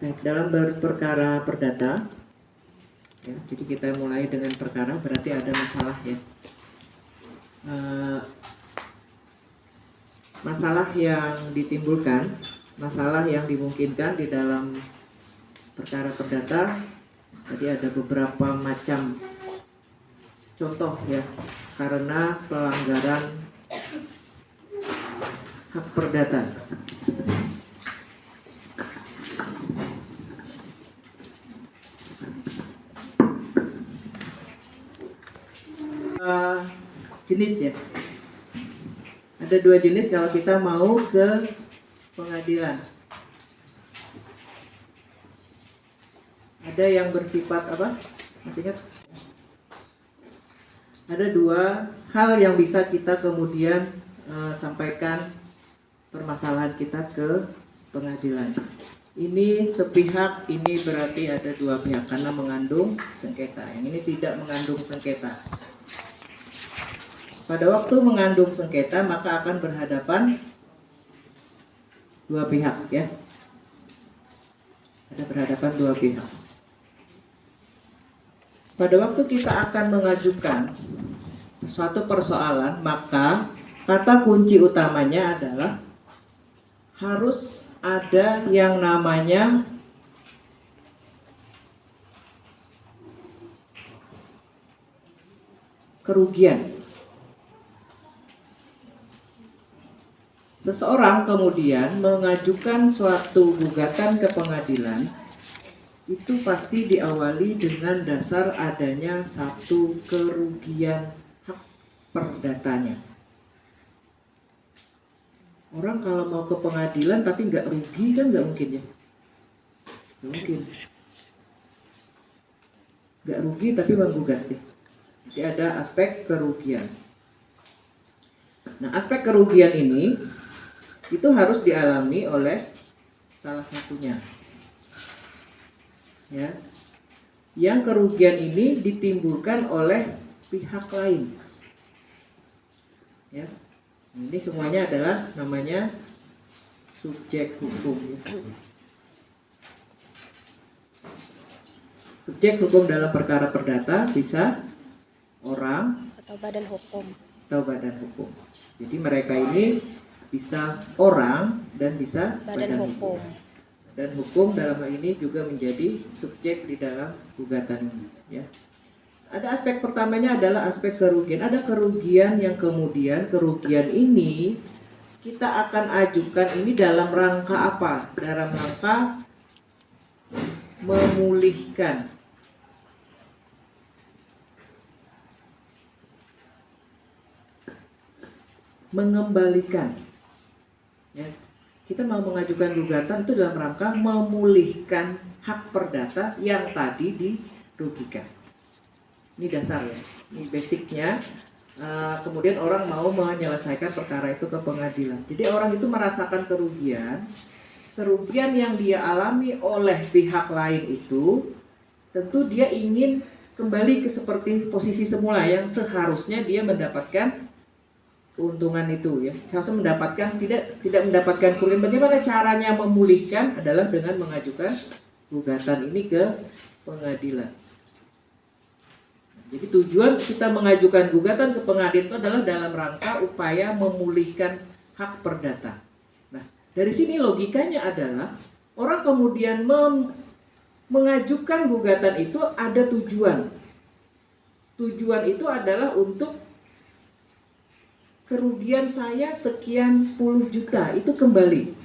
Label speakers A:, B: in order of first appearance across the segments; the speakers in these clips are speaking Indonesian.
A: Baik, dalam perkara perdata, ya, jadi kita mulai dengan perkara, berarti ada masalah ya. Masalah yang ditimbulkan, masalah yang dimungkinkan di dalam perkara perdata, jadi ada beberapa macam contoh ya, karena pelanggaran hak perdata. Jenis ya, ada dua jenis kalau kita mau ke pengadilan. Ada yang bersifat apa? Masih ingat? Ada dua hal yang bisa kita kemudian sampaikan permasalahan kita ke pengadilan. Ini sepihak, ini berarti ada dua pihak karena mengandung sengketa. Yang ini tidak mengandung sengketa. Pada waktu mengandung sengketa maka akan berhadapan dua pihak ya. Ada berhadapan dua pihak. Pada waktu kita akan mengajukan suatu persoalan, maka kata kunci utamanya adalah harus ada yang namanya kerugian. Seseorang kemudian mengajukan suatu gugatan ke pengadilan, itu pasti diawali dengan dasar adanya satu kerugian hak perdatanya. Orang kalau mau ke pengadilan tapi nggak rugi kan nggak mungkin ya? Nggak mungkin. Nggak rugi tapi menggugat ya. Jadi ada aspek kerugian. Nah, aspek kerugian ini itu harus dialami oleh salah satunya. Ya. Yang kerugian ini ditimbulkan oleh pihak lain. Ya. Ini semuanya adalah namanya subjek hukum. Subjek hukum dalam perkara perdata bisa orang
B: atau badan hukum.
A: Jadi mereka ini bisa orang dan bisa badan hukum. Dan hukum dalam hal ini juga menjadi subjek di dalam gugatan ini. Ya. Ada aspek pertamanya adalah aspek kerugian. Ada kerugian yang kemudian kerugian ini kita akan ajukan ini dalam rangka apa? Dalam rangka memulihkan. Mengembalikan. Ya. Kita mau mengajukan gugatan itu dalam rangka memulihkan hak perdata yang tadi dirugikan. Ini dasar ya, ini basicnya. Kemudian orang mau menyelesaikan perkara itu ke pengadilan. Jadi orang itu merasakan kerugian yang dia alami oleh pihak lain itu, tentu dia ingin kembali ke seperti posisi semula yang seharusnya dia mendapatkan keuntungan itu ya. Seharusnya mendapatkan tidak mendapatkan kerugian. Bagaimana caranya memulihkan adalah dengan mengajukan gugatan ini ke pengadilan. Jadi tujuan kita mengajukan gugatan ke pengadilan itu adalah dalam rangka upaya memulihkan hak perdata. Nah, dari sini logikanya adalah orang kemudian mengajukan gugatan itu ada tujuan. Tujuan itu adalah untuk kerugian saya sekian puluh juta itu kembali.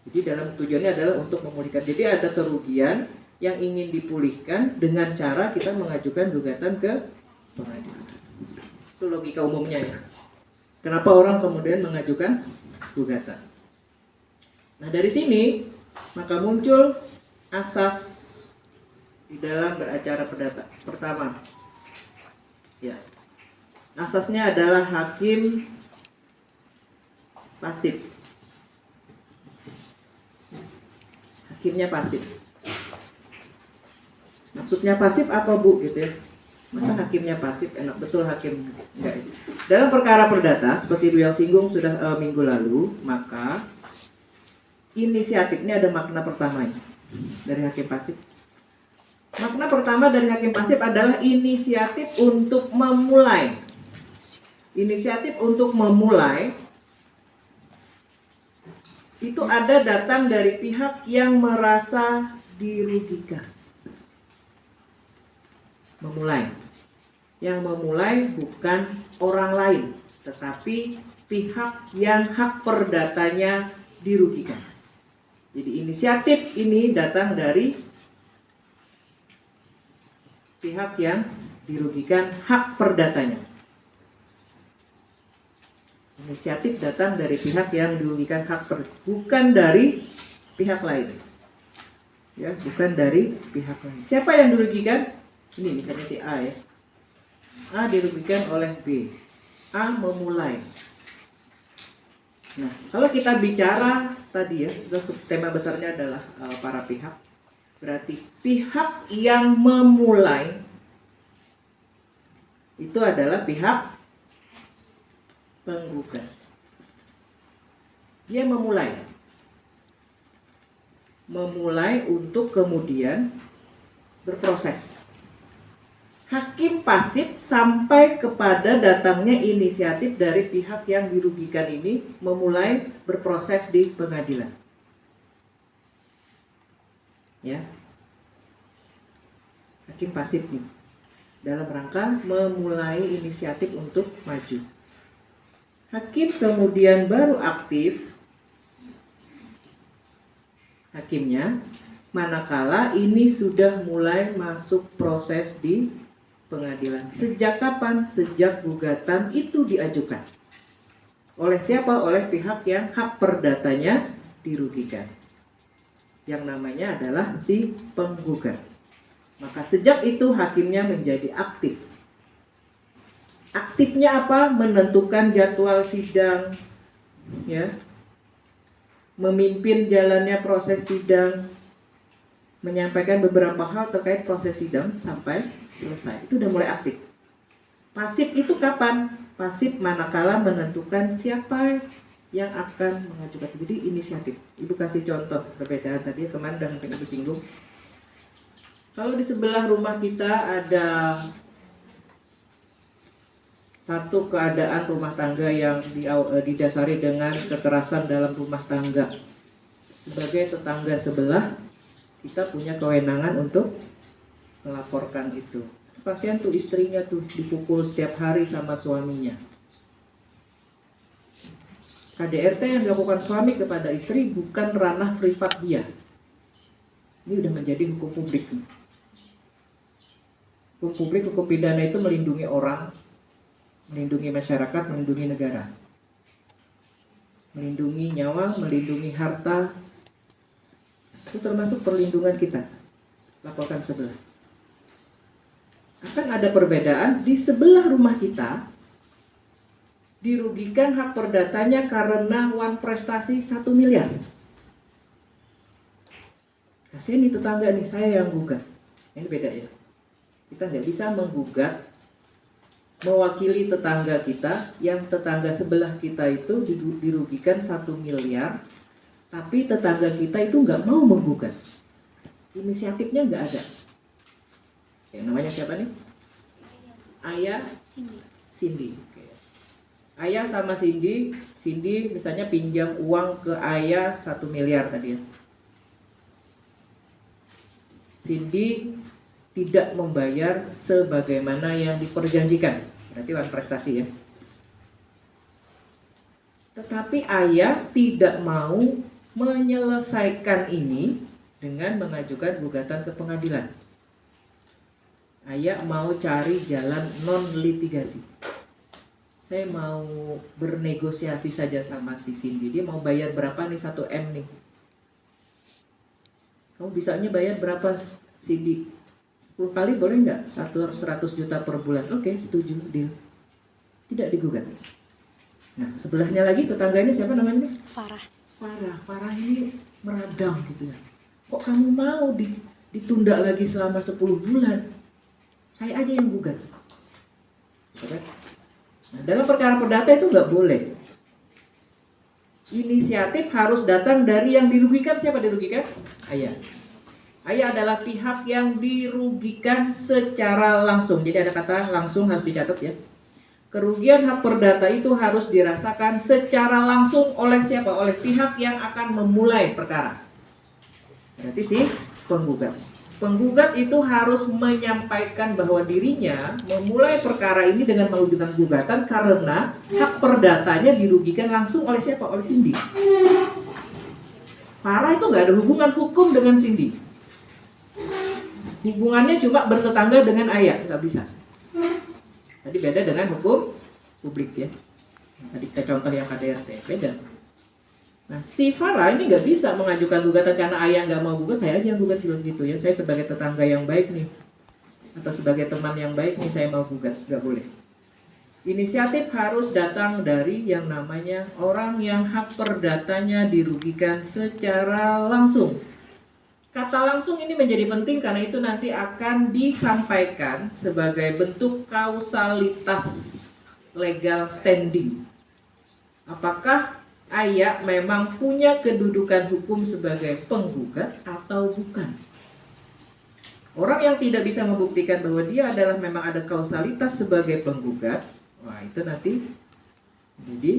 A: Jadi dalam tujuannya adalah untuk memulihkan. Jadi ada kerugian yang ingin dipulihkan dengan cara kita mengajukan gugatan ke pengadilan. Itu logika umumnya ya. Kenapa orang kemudian mengajukan gugatan? Nah, dari sini maka muncul asas di dalam beracara perdata. Pertama, ya, asasnya adalah hakim pasif. Hakimnya pasif. Maksudnya pasif apa Bu gitu ya? Masa hakimnya pasif? Enak betul hakim enggak itu. Dalam perkara perdata seperti duel singgung sudah minggu lalu, maka inisiatif. Ini ada makna pertama dari hakim pasif. Makna pertama dari hakim pasif adalah inisiatif untuk memulai. Inisiatif untuk memulai itu ada datang dari pihak yang merasa dirugikan. Memulai. Yang memulai bukan orang lain, tetapi pihak yang hak perdatanya dirugikan. Jadi inisiatif ini datang dari pihak yang dirugikan hak perdatanya. Inisiatif datang dari pihak yang dirugikan bukan dari pihak lain. Ya, bukan dari pihak lain. Siapa yang dirugikan? Ini misalnya si A ya. A dirugikan oleh B. A memulai. Nah, kalau kita bicara tadi ya, tema besarnya adalah para pihak. Berarti pihak yang memulai itu adalah pihak penggugat. Dia memulai untuk kemudian berproses. Hakim pasif sampai kepada datangnya inisiatif dari pihak yang dirugikan ini memulai berproses di pengadilan. Ya. Hakim pasif nih dalam rangka memulai inisiatif untuk maju. Hakim kemudian baru aktif hakimnya manakala ini sudah mulai masuk proses di pengadilan. Sejak kapan? Sejak gugatan itu diajukan. Oleh siapa? Oleh pihak yang hak perdatanya dirugikan. Yang namanya adalah si penggugat. Maka sejak itu hakimnya menjadi aktif. Aktifnya apa? Menentukan jadwal sidang, ya, memimpin jalannya proses sidang, menyampaikan beberapa hal terkait proses sidang sampai selesai. Itu udah mulai aktif. Pasif itu kapan? Pasif manakala menentukan siapa yang akan mengajukan. Jadi inisiatif. Ibu kasih contoh perbedaan tadi kemarin udah mungkin Ibu singgung. Kalau di sebelah rumah kita ada satu keadaan rumah tangga yang didasari dengan kekerasan dalam rumah tangga. Sebagai tetangga sebelah, kita punya kewenangan untuk melaporkan itu. Pasien tuh istrinya tuh dipukul setiap hari sama suaminya. KDRT yang dilakukan suami kepada istri bukan ranah privat dia. Ini udah menjadi hukum publik. Hukum publik, hukum pidana itu melindungi orang, melindungi masyarakat, melindungi negara, melindungi nyawa, melindungi harta. Itu termasuk perlindungan kita. Laporkan sebelah. Akan ada perbedaan di sebelah rumah kita dirugikan hak perdatanya karena uang prestasi 1 miliar. Kasihan nih tetangga nih, saya yang gugat. Ini beda ya. Kita nggak bisa menggugat mewakili tetangga kita, yang tetangga sebelah kita itu dirugikan 1 miliar, tapi tetangga kita itu nggak mau menggugat. Inisiatifnya nggak ada. Ya, namanya siapa nih? Ayah Cindy. Oke. Ayah sama Cindy misalnya pinjam uang ke ayah 1 miliar tadi ya. Cindy tidak membayar sebagaimana yang diperjanjikan. Berarti uang prestasi ya. Tetapi ayah tidak mau menyelesaikan ini dengan mengajukan gugatan ke pengadilan. Ayah mau cari jalan non-litigasi. Saya mau bernegosiasi saja sama si Cindy. Dia mau bayar berapa nih 1 M nih. Kamu bisanya bayar berapa Cindy? 10 kali boleh nggak? 100 juta per bulan. Oke, setuju, deal. Tidak digugat. Nah, sebelahnya lagi tetangganya siapa namanya? Farah ini meradang gitu ya. Kok kamu mau ditunda lagi selama 10 bulan? Saya aja yang gugat. Nah, dalam perkara perdata itu nggak boleh. inisiatif harus datang dari yang dirugikan. Siapa dirugikan? Ayah. Ayah adalah pihak yang dirugikan secara langsung. Jadi ada kata langsung, harus dicatat ya. Kerugian hak perdata itu harus dirasakan secara langsung oleh siapa? Oleh pihak yang akan memulai perkara. Berarti si penggugat. Penggugat itu harus menyampaikan bahwa dirinya memulai perkara ini dengan mengajukan gugatan karena hak perdatanya dirugikan langsung oleh siapa? Oleh Cindy. Farah itu nggak ada hubungan hukum dengan Cindy. Hubungannya cuma bertetangga dengan ayah, nggak bisa. Tadi beda dengan hukum publik ya. Tadi kita contoh yang KDRT, beda. Nah, si Farah ini nggak bisa mengajukan gugatan karena ayah nggak mau gugat, saya aja yang gugat gitu ya. Saya sebagai tetangga yang baik nih, atau sebagai teman yang baik nih, saya mau gugat, nggak boleh. Inisiatif harus datang dari yang namanya orang yang hak perdatanya dirugikan secara langsung. Kata langsung ini menjadi penting karena itu nanti akan disampaikan sebagai bentuk kausalitas legal standing. Apakah ayah memang punya kedudukan hukum sebagai penggugat atau bukan? Orang yang tidak bisa membuktikan bahwa dia adalah memang ada kausalitas sebagai penggugat, wah itu nanti jadi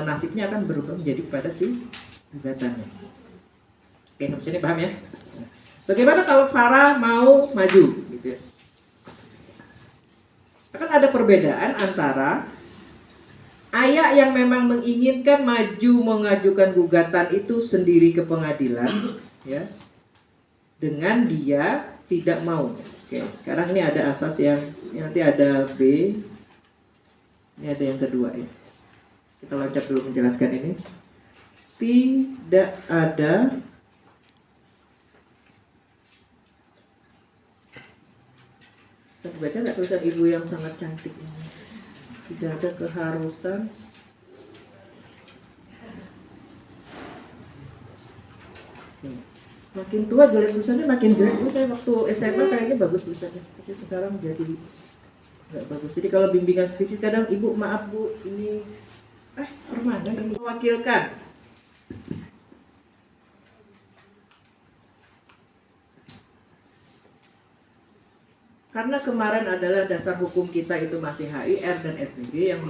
A: nasibnya akan berubah menjadi pada si gugatannya. Oke, sampai sini paham ya? Bagaimana kalau Farah mau maju? Gitu ya. Akan ada perbedaan antara ayah yang memang menginginkan maju mengajukan gugatan itu sendiri ke pengadilan, ya, dengan dia tidak mau. Oke, sekarang ini ada asas yang nanti ada B, ini ada yang kedua ya. Kita loncat dulu menjelaskan ini. Tidak ada baca nggak tulisan ibu yang sangat cantik ini? Tidak ada keharusan makin tua jelek tulisannya makin jelek. Saya waktu SMA kayaknya bagus tulisannya, tapi sekarang jadi nggak bagus. Jadi kalau bimbingan skripsi kadang ibu maaf bu ini permanen ini mewakilkan. Karena kemarin adalah dasar hukum kita itu masih HIR dan FBG yang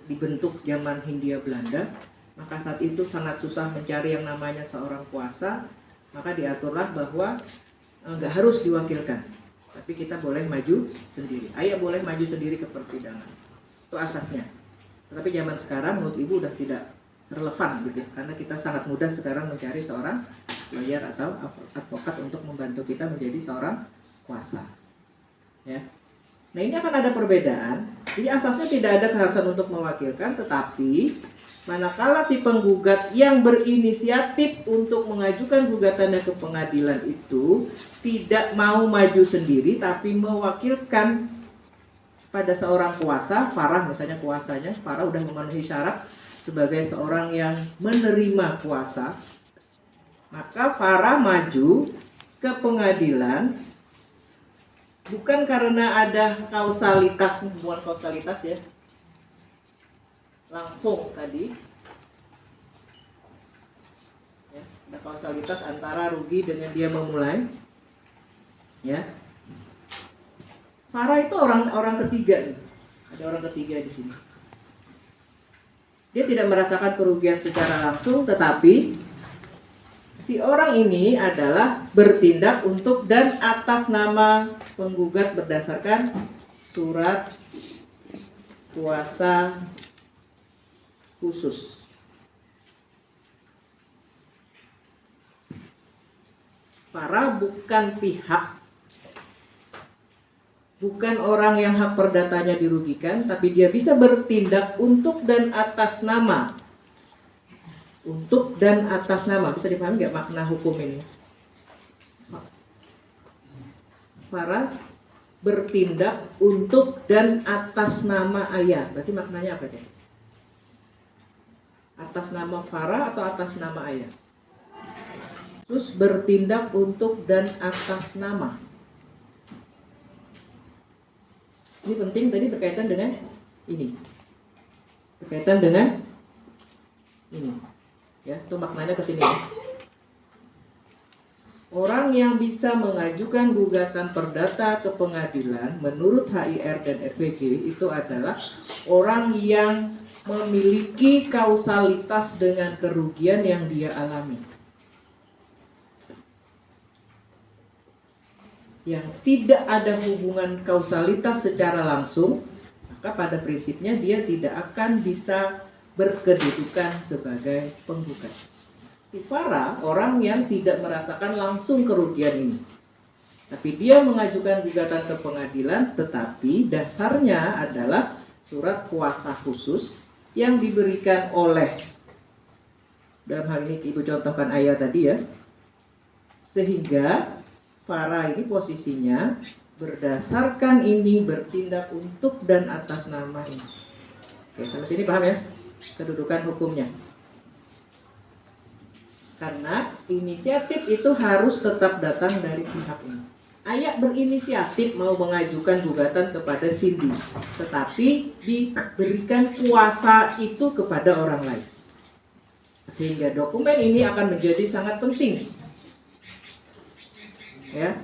A: dibentuk zaman Hindia Belanda, maka saat itu sangat susah mencari yang namanya seorang kuasa, maka diaturlah bahwa nggak harus diwakilkan, tapi kita boleh maju sendiri. Ayah boleh maju sendiri ke persidangan, itu asasnya. Tetapi zaman sekarang menurut ibu udah tidak relevan gitu, karena kita sangat mudah sekarang mencari seorang lawyer atau advokat untuk membantu kita menjadi seorang kuasa. Ya. Nah ini akan ada perbedaan. Jadi asasnya tidak ada keharusan untuk mewakilkan, tetapi manakala si penggugat yang berinisiatif untuk mengajukan gugatannya ke pengadilan itu tidak mau maju sendiri tapi mewakilkan pada seorang kuasa, Farah misalnya kuasanya, Farah udah memenuhi syarat sebagai seorang yang menerima kuasa, maka Farah maju ke pengadilan bukan karena ada kausalitas, hubungan kausalitas ya, langsung tadi ya, ada kausalitas antara rugi dengan dia memulai ya. Farah itu orang ketiga nih, ada orang ketiga di sini. Dia tidak merasakan kerugian secara langsung, tetapi si orang ini adalah bertindak untuk dan atas nama penggugat berdasarkan surat kuasa khusus. Farah bukan pihak, bukan orang yang hak perdatanya dirugikan, tapi dia bisa bertindak untuk dan atas nama. Untuk dan atas nama, bisa dipahami nggak makna hukum ini? Farah bertindak untuk dan atas nama ayah, berarti maknanya apa deh? Atas nama Farah atau atas nama ayah? Terus bertindak untuk dan atas nama. Ini penting, tadi berkaitan dengan ini, berkaitan dengan Ini, ya, itu maknanya ke sini. Ya. Orang yang bisa mengajukan gugatan perdata ke pengadilan menurut HIR dan FPG itu adalah orang yang memiliki kausalitas dengan kerugian yang dia alami. Yang tidak ada hubungan kausalitas secara langsung, maka pada prinsipnya dia tidak akan bisa berkedudukan sebagai penggugat. Si Farah orang yang tidak merasakan langsung kerugian ini, tapi dia mengajukan gugatan ke pengadilan, tetapi dasarnya adalah surat kuasa khusus yang diberikan oleh, dalam hal ini Ibu contohkan ayah tadi ya, sehingga Farah ini posisinya berdasarkan ini bertindak untuk dan atas nama ini. Oke, sampai sini paham ya kedudukan hukumnya. Karena inisiatif itu harus tetap datang dari pihak ini. Ayah berinisiatif mau mengajukan gugatan kepada Cindy, tetapi diberikan kuasa itu kepada orang lain. Sehingga dokumen ini akan menjadi sangat penting. Ya,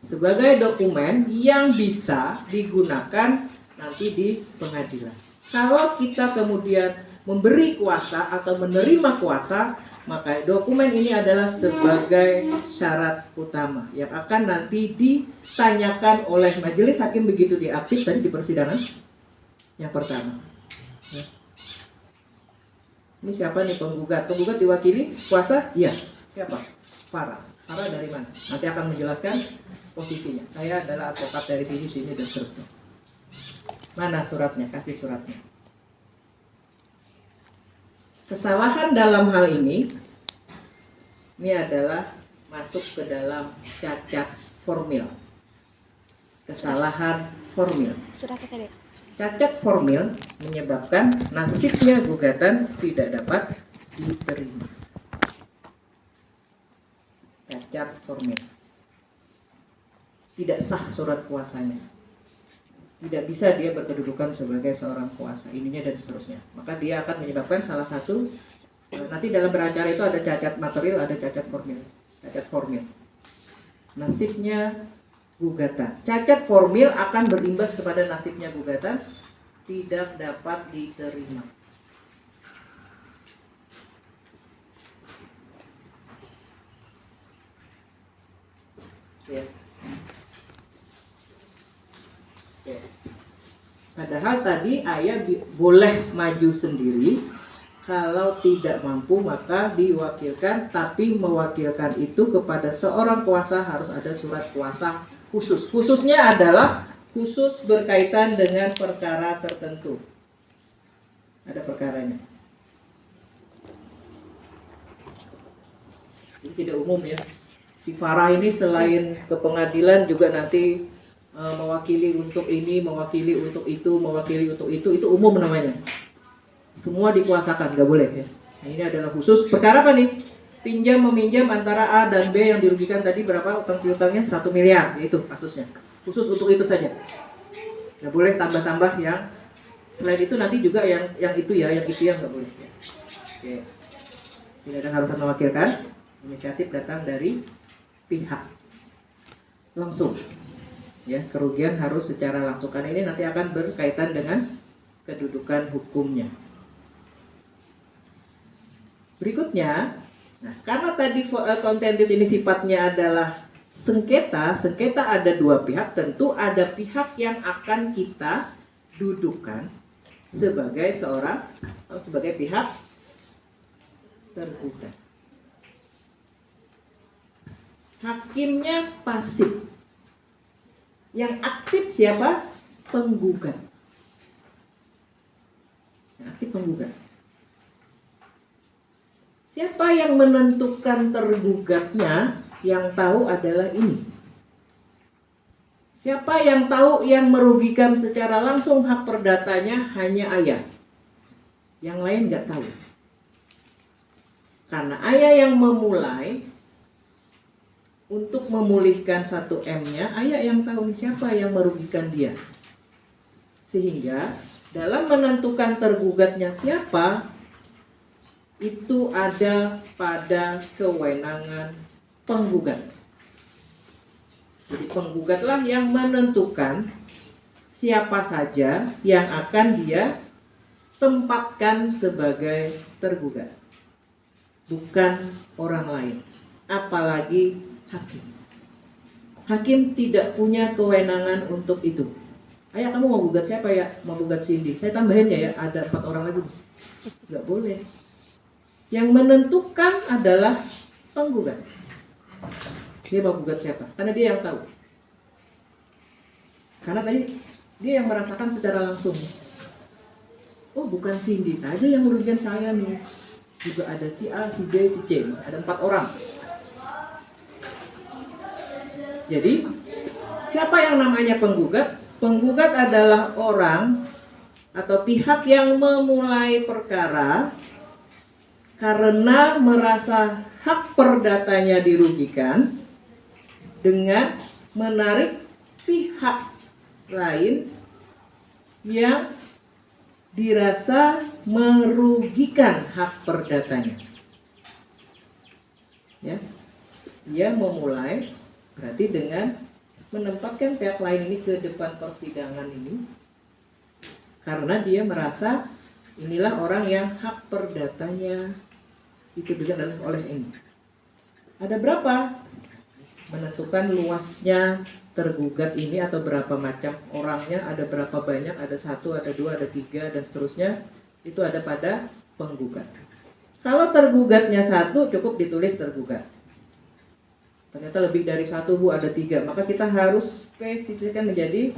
A: sebagai dokumen yang bisa digunakan nanti di pengadilan. Kalau kita kemudian memberi kuasa atau menerima kuasa, maka dokumen ini adalah sebagai syarat utama yang akan nanti ditanyakan oleh majelis hakim begitu diaktif tadi di persidangan yang pertama. Ya. Ini siapa nih penggugat? Penggugat diwakili kuasa? Iya. Siapa? Farah. Farah dari mana? Nanti akan menjelaskan posisinya. Saya adalah advokat dari sini dan seterusnya. Mana suratnya? Kasih suratnya. Kesalahan dalam hal ini adalah masuk ke dalam cacat formil. Kesalahan formil.
B: Surat apa tadi?
A: Cacat formil menyebabkan nasibnya gugatan tidak dapat diterima. Cacat formil. Tidak sah surat kuasanya. Tidak bisa dia berkedudukan sebagai seorang kuasa, ininya dan seterusnya. Maka dia akan menyebabkan salah satu, nanti dalam beracara itu ada cacat material, ada cacat formil. Cacat formil. Nasibnya gugatan. Cacat formil akan berimbas kepada nasibnya gugatan, tidak dapat diterima. Ya. Padahal tadi ayah boleh maju sendiri, kalau tidak mampu maka diwakilkan, tapi mewakilkan itu kepada seorang kuasa harus ada surat kuasa khusus. Khususnya adalah khusus berkaitan dengan perkara tertentu. Ada perkaranya. Ini tidak umum ya. Si Farah ini selain ke pengadilan juga nanti mewakili untuk ini, mewakili untuk itu umum namanya. Semua dikuasakan, nggak boleh ya. Nah, ini adalah khusus. Perkara apa nih? Pinjam meminjam antara A dan B yang dirugikan tadi berapa utang piutangnya? 1 miliar, itu kasusnya. Khusus untuk itu saja. Nggak boleh tambah-tambah yang selain itu nanti juga yang itu ya, yang itu nggak boleh. Ya. Oke. Tidak ada harusan mewakilkan. Inisiatif datang dari pihak langsung. Ya, kerugian harus secara langsung, karena ini nanti akan berkaitan dengan kedudukan hukumnya. Berikutnya, nah karena tadi contentious ini sifatnya adalah sengketa ada dua pihak, tentu ada pihak yang akan kita dudukkan sebagai sebagai pihak tergugat. Hakimnya pasif. Yang aktif siapa? Penggugat. Yang aktif penggugat. Siapa yang menentukan tergugatnya? Yang tahu adalah ini. Siapa yang tahu yang merugikan secara langsung hak perdatanya? Hanya ayah. Yang lain nggak tahu. Karena ayah yang memulai. Untuk memulihkan 1M-nya, ayah yang tahu siapa yang merugikan dia. Sehingga dalam menentukan tergugatnya siapa, itu ada pada kewenangan penggugat. Jadi penggugatlah yang menentukan siapa saja yang akan dia tempatkan sebagai tergugat, bukan orang lain, apalagi hakim. Hakim tidak punya kewenangan untuk itu. Ayah, kamu mau gugat siapa ya? Mau gugat Cindy. Saya tambahin ya, ada 4 orang lagi. Nggak boleh. Yang menentukan adalah penggugat. Dia mau gugat siapa? Karena dia yang tahu. Karena tadi dia yang merasakan secara langsung. Oh, bukan Cindy saja yang merugikan saya nih. Juga ada si A, si B, si C. Ada 4 orang. Jadi, siapa yang namanya penggugat? Penggugat adalah orang atau pihak yang memulai perkara karena merasa hak perdatanya dirugikan dengan menarik pihak lain yang dirasa merugikan hak perdatanya. Ya, dia memulai berarti dengan menempatkan pihak lain ini ke depan persidangan ini karena dia merasa inilah orang yang hak perdatanya itu juga oleh ini. Ada berapa? Menentukan luasnya tergugat ini atau berapa macam orangnya, ada berapa banyak, ada 1, ada 2, ada 3 dan seterusnya, itu ada pada penggugat. Kalau tergugatnya 1 cukup ditulis tergugat. Ternyata lebih dari 1 Bu, ada 3, maka kita harus spesifikkan menjadi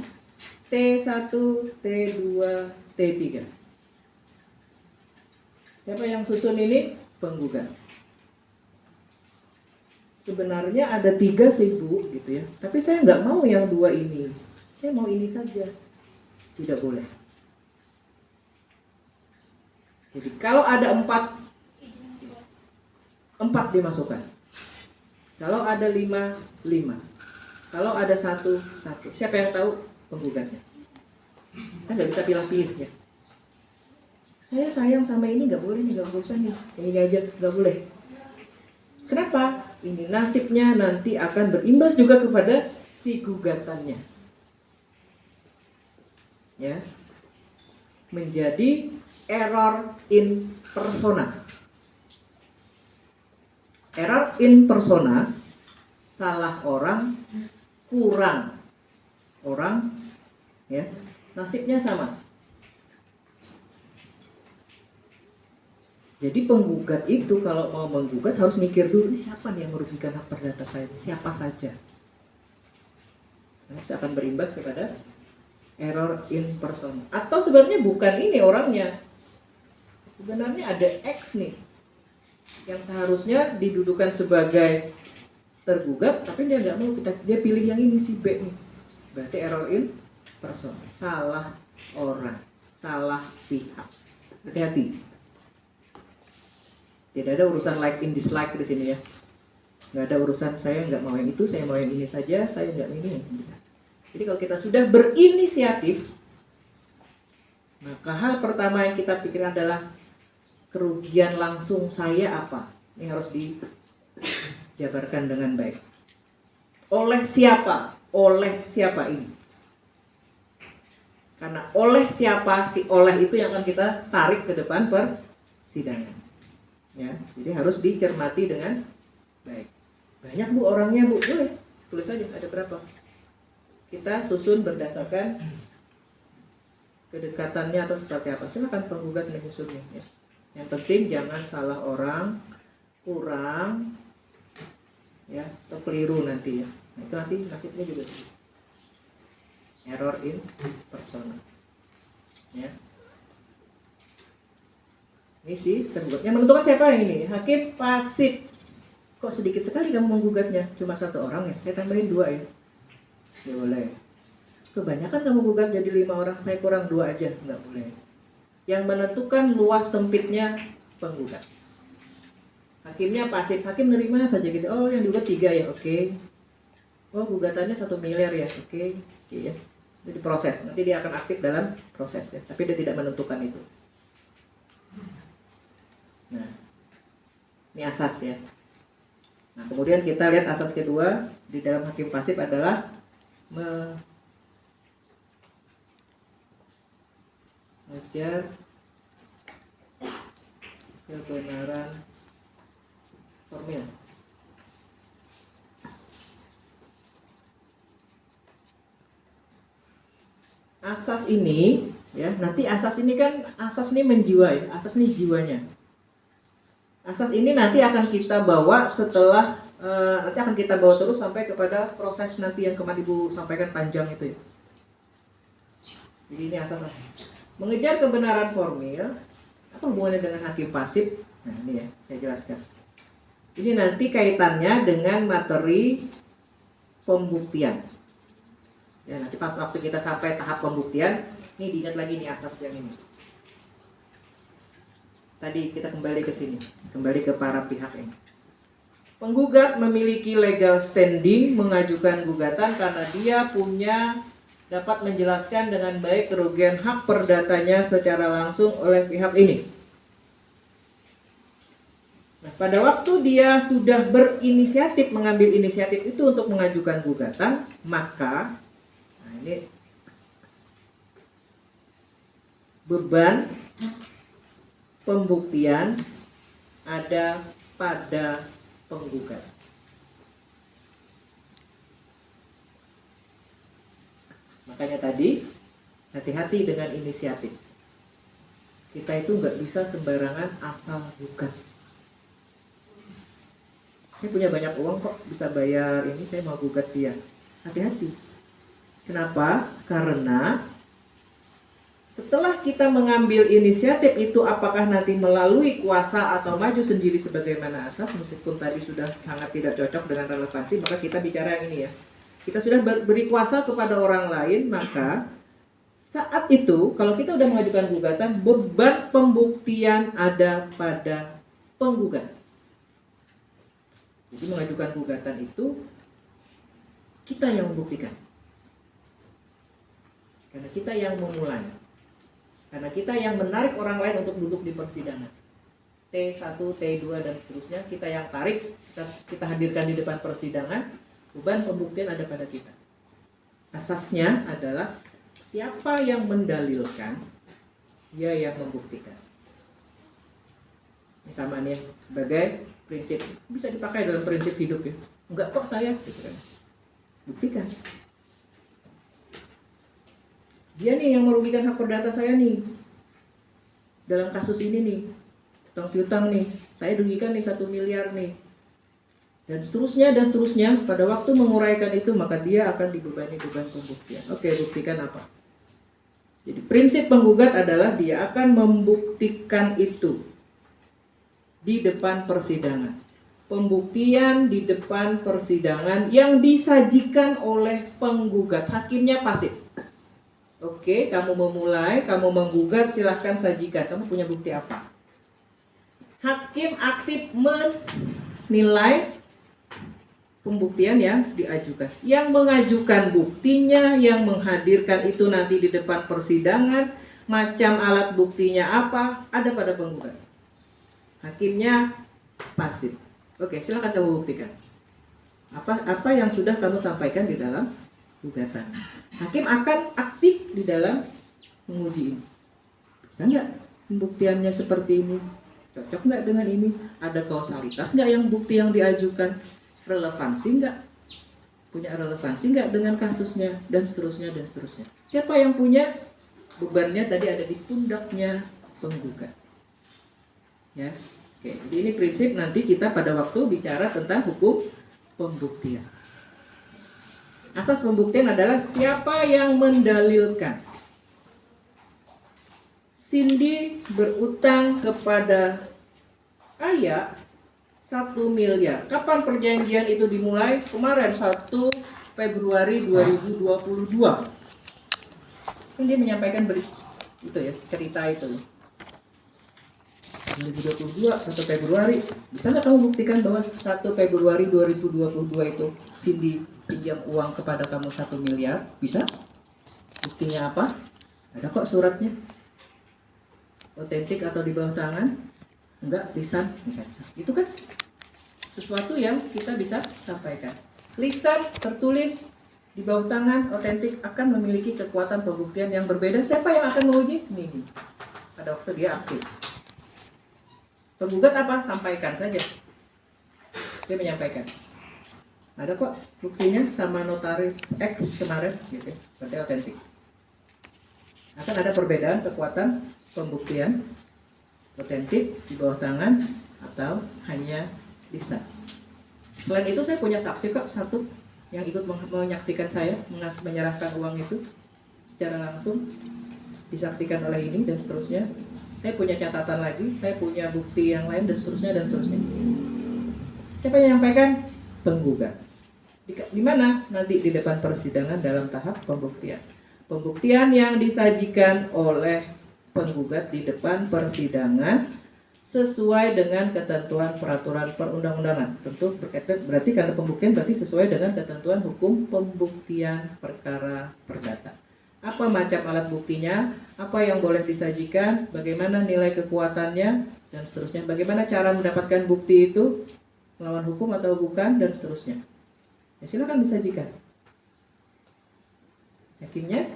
A: T1, T2, T3. Siapa yang susun ini? Penggugat. Sebenarnya ada 3 sih Bu, gitu ya. Tapi saya nggak mau yang 2 ini. Saya mau ini saja. Tidak boleh. Jadi kalau ada 4 dimasukkan. Kalau ada 5, 5. Kalau ada 1, 1. Siapa yang tahu? Penggugatnya. Kan nggak bisa pilih-pilih ya. Saya sayang sama ini, nggak boleh nih, nggak usah nih. Ini aja nggak boleh. Kenapa? Ini nasibnya nanti akan berimbas juga kepada si gugatannya. Ya. Menjadi error in persona. Error in persona, salah orang, kurang orang, ya, nasibnya sama. Jadi penggugat itu kalau mau menggugat harus mikir dulu, ini siapa nih yang merugikan hak perdata saya? Siapa saja? Nah, akan berimbas kepada error in persona. Atau sebenarnya bukan ini orangnya. Sebenarnya ada X nih yang seharusnya didudukan sebagai tergugat, tapi dia nggak mau, dia pilih yang ini si B nih. Berarti error in persona, salah orang, salah pihak. Hati-hati. Tidak ada urusan like in dislike di sini ya. Nggak ada urusan saya nggak mau yang itu, saya mau yang ini saja, saya nggak mau ini, bisa. Jadi kalau kita sudah berinisiatif, maka hal pertama yang kita pikirkan adalah kerugian langsung saya apa? Ini harus dijabarkan dengan baik. Oleh siapa? Oleh siapa ini? Karena oleh siapa, si oleh itu yang akan kita tarik ke depan persidangan. Ya, jadi harus dicermati dengan baik. Banyak Bu orangnya Bu, boleh tulis aja ada berapa. Kita susun berdasarkan kedekatannya atau seperti apa. Silakan penggugat menyusunnya. Ya. Yang penting jangan salah orang, kurang, ya, atau keliru nanti ya. Nah, itu nanti nasibnya juga error in persona. Ya. Ini sih tergugat. Yang menentukan siapa yang ini? Hakim pasif. Kok sedikit sekali kamu menggugatnya? Cuma 1 orang ya? Saya tambahin 2 ya. Ya boleh. Kebanyakan kamu gugat jadi 5 orang, saya kurang 2 aja. Nggak boleh. Yang menentukan luas sempitnya penggugat. Hakimnya pasif, hakim nerima saja gitu. Oh yang digugat 3 ya, oke. Oh gugatannya 1 miliar ya, oke. Ya. Jadi proses, nanti dia akan aktif dalam proses ya. Tapi dia tidak menentukan itu. Nah, Ini asas ya. Nah, kemudian kita lihat asas kedua di dalam hakim pasif adalah mengejar kebenaran formil. Asas ini ya, nanti asas ini kan asas ini menjiwai, asas ini jiwanya. Asas ini nanti akan kita bawa setelah nanti akan kita bawa terus sampai kepada proses nanti yang kemarin Ibu sampaikan panjang itu ya. Jadi ini asas. Mengejar kebenaran formil, apa hubungannya dengan hakim pasif? Nah ini ya, saya jelaskan. Ini nanti kaitannya dengan materi pembuktian. Ya, nanti waktu kita sampai tahap pembuktian, ini diingat lagi nih asas yang ini. Tadi kita kembali ke sini, kembali ke para pihak ini. Penggugat memiliki legal standing mengajukan gugatan karena dia dapat menjelaskan dengan baik kerugian hak perdatanya secara langsung oleh pihak ini. Nah, pada waktu dia sudah berinisiatif, mengambil inisiatif itu untuk mengajukan gugatan, maka ini beban pembuktian ada pada penggugat. Makanya tadi hati-hati dengan inisiatif. Kita itu nggak bisa sembarangan asal gugat. Saya punya banyak uang kok, bisa bayar ini, saya mau gugat dia. Hati-hati. Kenapa? Karena setelah kita mengambil inisiatif itu, apakah nanti melalui kuasa atau maju sendiri sebagaimana asas, meskipun tadi sudah sangat tidak cocok dengan relevansi, maka kita bicara yang ini ya. Kita sudah beri kuasa kepada orang lain, maka saat itu kalau kita sudah mengajukan gugatan, beban pembuktian ada pada penggugat. Jadi mengajukan gugatan itu kita yang membuktikan. Karena kita yang memulai. Karena kita yang menarik orang lain untuk duduk di persidangan. T1, T2 dan seterusnya kita yang tarik, kita hadirkan di depan persidangan, beban pembuktian ada pada kita. Asasnya adalah siapa yang mendalilkan, dia yang membuktikan. Ini sama nih sebagai prinsip, bisa dipakai dalam prinsip hidup ya. Enggak kok saya, gitu kan. Buktikan. Dia nih yang merugikan hak perdata saya nih. Dalam kasus ini nih, utang piutang nih, saya rugikan nih 1 miliar nih. Dan seterusnya, pada waktu menguraikan itu, maka dia akan dibebani beban pembuktian. Oke, buktikan apa? Jadi prinsip penggugat adalah dia akan membuktikan itu di depan persidangan. Pembuktian di depan persidangan yang disajikan oleh penggugat. Hakimnya pasif. Oke, kamu memulai, kamu menggugat, silahkan sajikan. Kamu punya bukti apa? Hakim aktif menilai pembuktian yang diajukan. Yang mengajukan buktinya, yang menghadirkan itu nanti di depan persidangan, macam alat buktinya apa, ada pada penggugat. Hakimnya pasif. Oke, silahkan kamu buktikan. Apa yang sudah kamu sampaikan di dalam gugatan. Hakim akan aktif di dalam menguji ini. Bisa nggak pembuktiannya seperti ini? Cocok nggak dengan ini? Ada kausalitas nggak yang bukti yang diajukan? Relevansi nggak? Punya relevansi nggak dengan kasusnya? Dan seterusnya, dan seterusnya. Siapa yang punya? Bebannya tadi ada di pundaknya penggugat. Ya, oke. Jadi ini prinsip nanti kita pada waktu bicara tentang hukum pembuktian. Asas pembuktian adalah siapa yang mendalilkan. Cindy berutang kepada Ayah 1 miliar. Kapan perjanjian itu dimulai? Kemarin 1 Februari 2022. Cindy menyampaikan itu ya, cerita itu. 2022 1 Februari. Bisa nggak kamu buktikan bahwa 1 Februari 2022 itu Cindy pinjam uang kepada kamu 1 miliar? Bisa? Buktinya apa? Ada kok suratnya. Otentik atau di bawah tangan? enggak lisan misalnya. Itu kan sesuatu yang kita bisa sampaikan. Lisan tertulis di bawah tangan otentik akan memiliki kekuatan pembuktian yang berbeda. Siapa yang akan menguji? Ini. Pada waktu dia aktif. Penggugat apa? Sampaikan saja. Dia menyampaikan. Ada kok buktinya sama notaris X kemarin, gitu ya. Berarti otentik. Akan ada perbedaan kekuatan pembuktian otentik di bawah tangan atau hanya lisan. Selain itu saya punya saksi kok satu yang ikut menyaksikan saya menyerahkan uang itu secara langsung, disaksikan oleh ini dan seterusnya. Saya punya catatan lagi, saya punya bukti yang lain dan seterusnya dan seterusnya. Siapa yang menyampaikan? Penggugat. Di mana? Nanti di depan persidangan dalam tahap pembuktian. Pembuktian yang disajikan oleh penggugat di depan persidangan sesuai dengan ketentuan peraturan perundang-undangan. Tentu berkaitan, berarti karena pembuktian berarti sesuai dengan ketentuan hukum pembuktian perkara perdata. Apa macam alat buktinya, apa yang boleh disajikan, bagaimana nilai kekuatannya, dan seterusnya. Bagaimana cara mendapatkan bukti itu, melawan hukum atau bukan, dan seterusnya. Ya, silakan disajikan. Hakimnya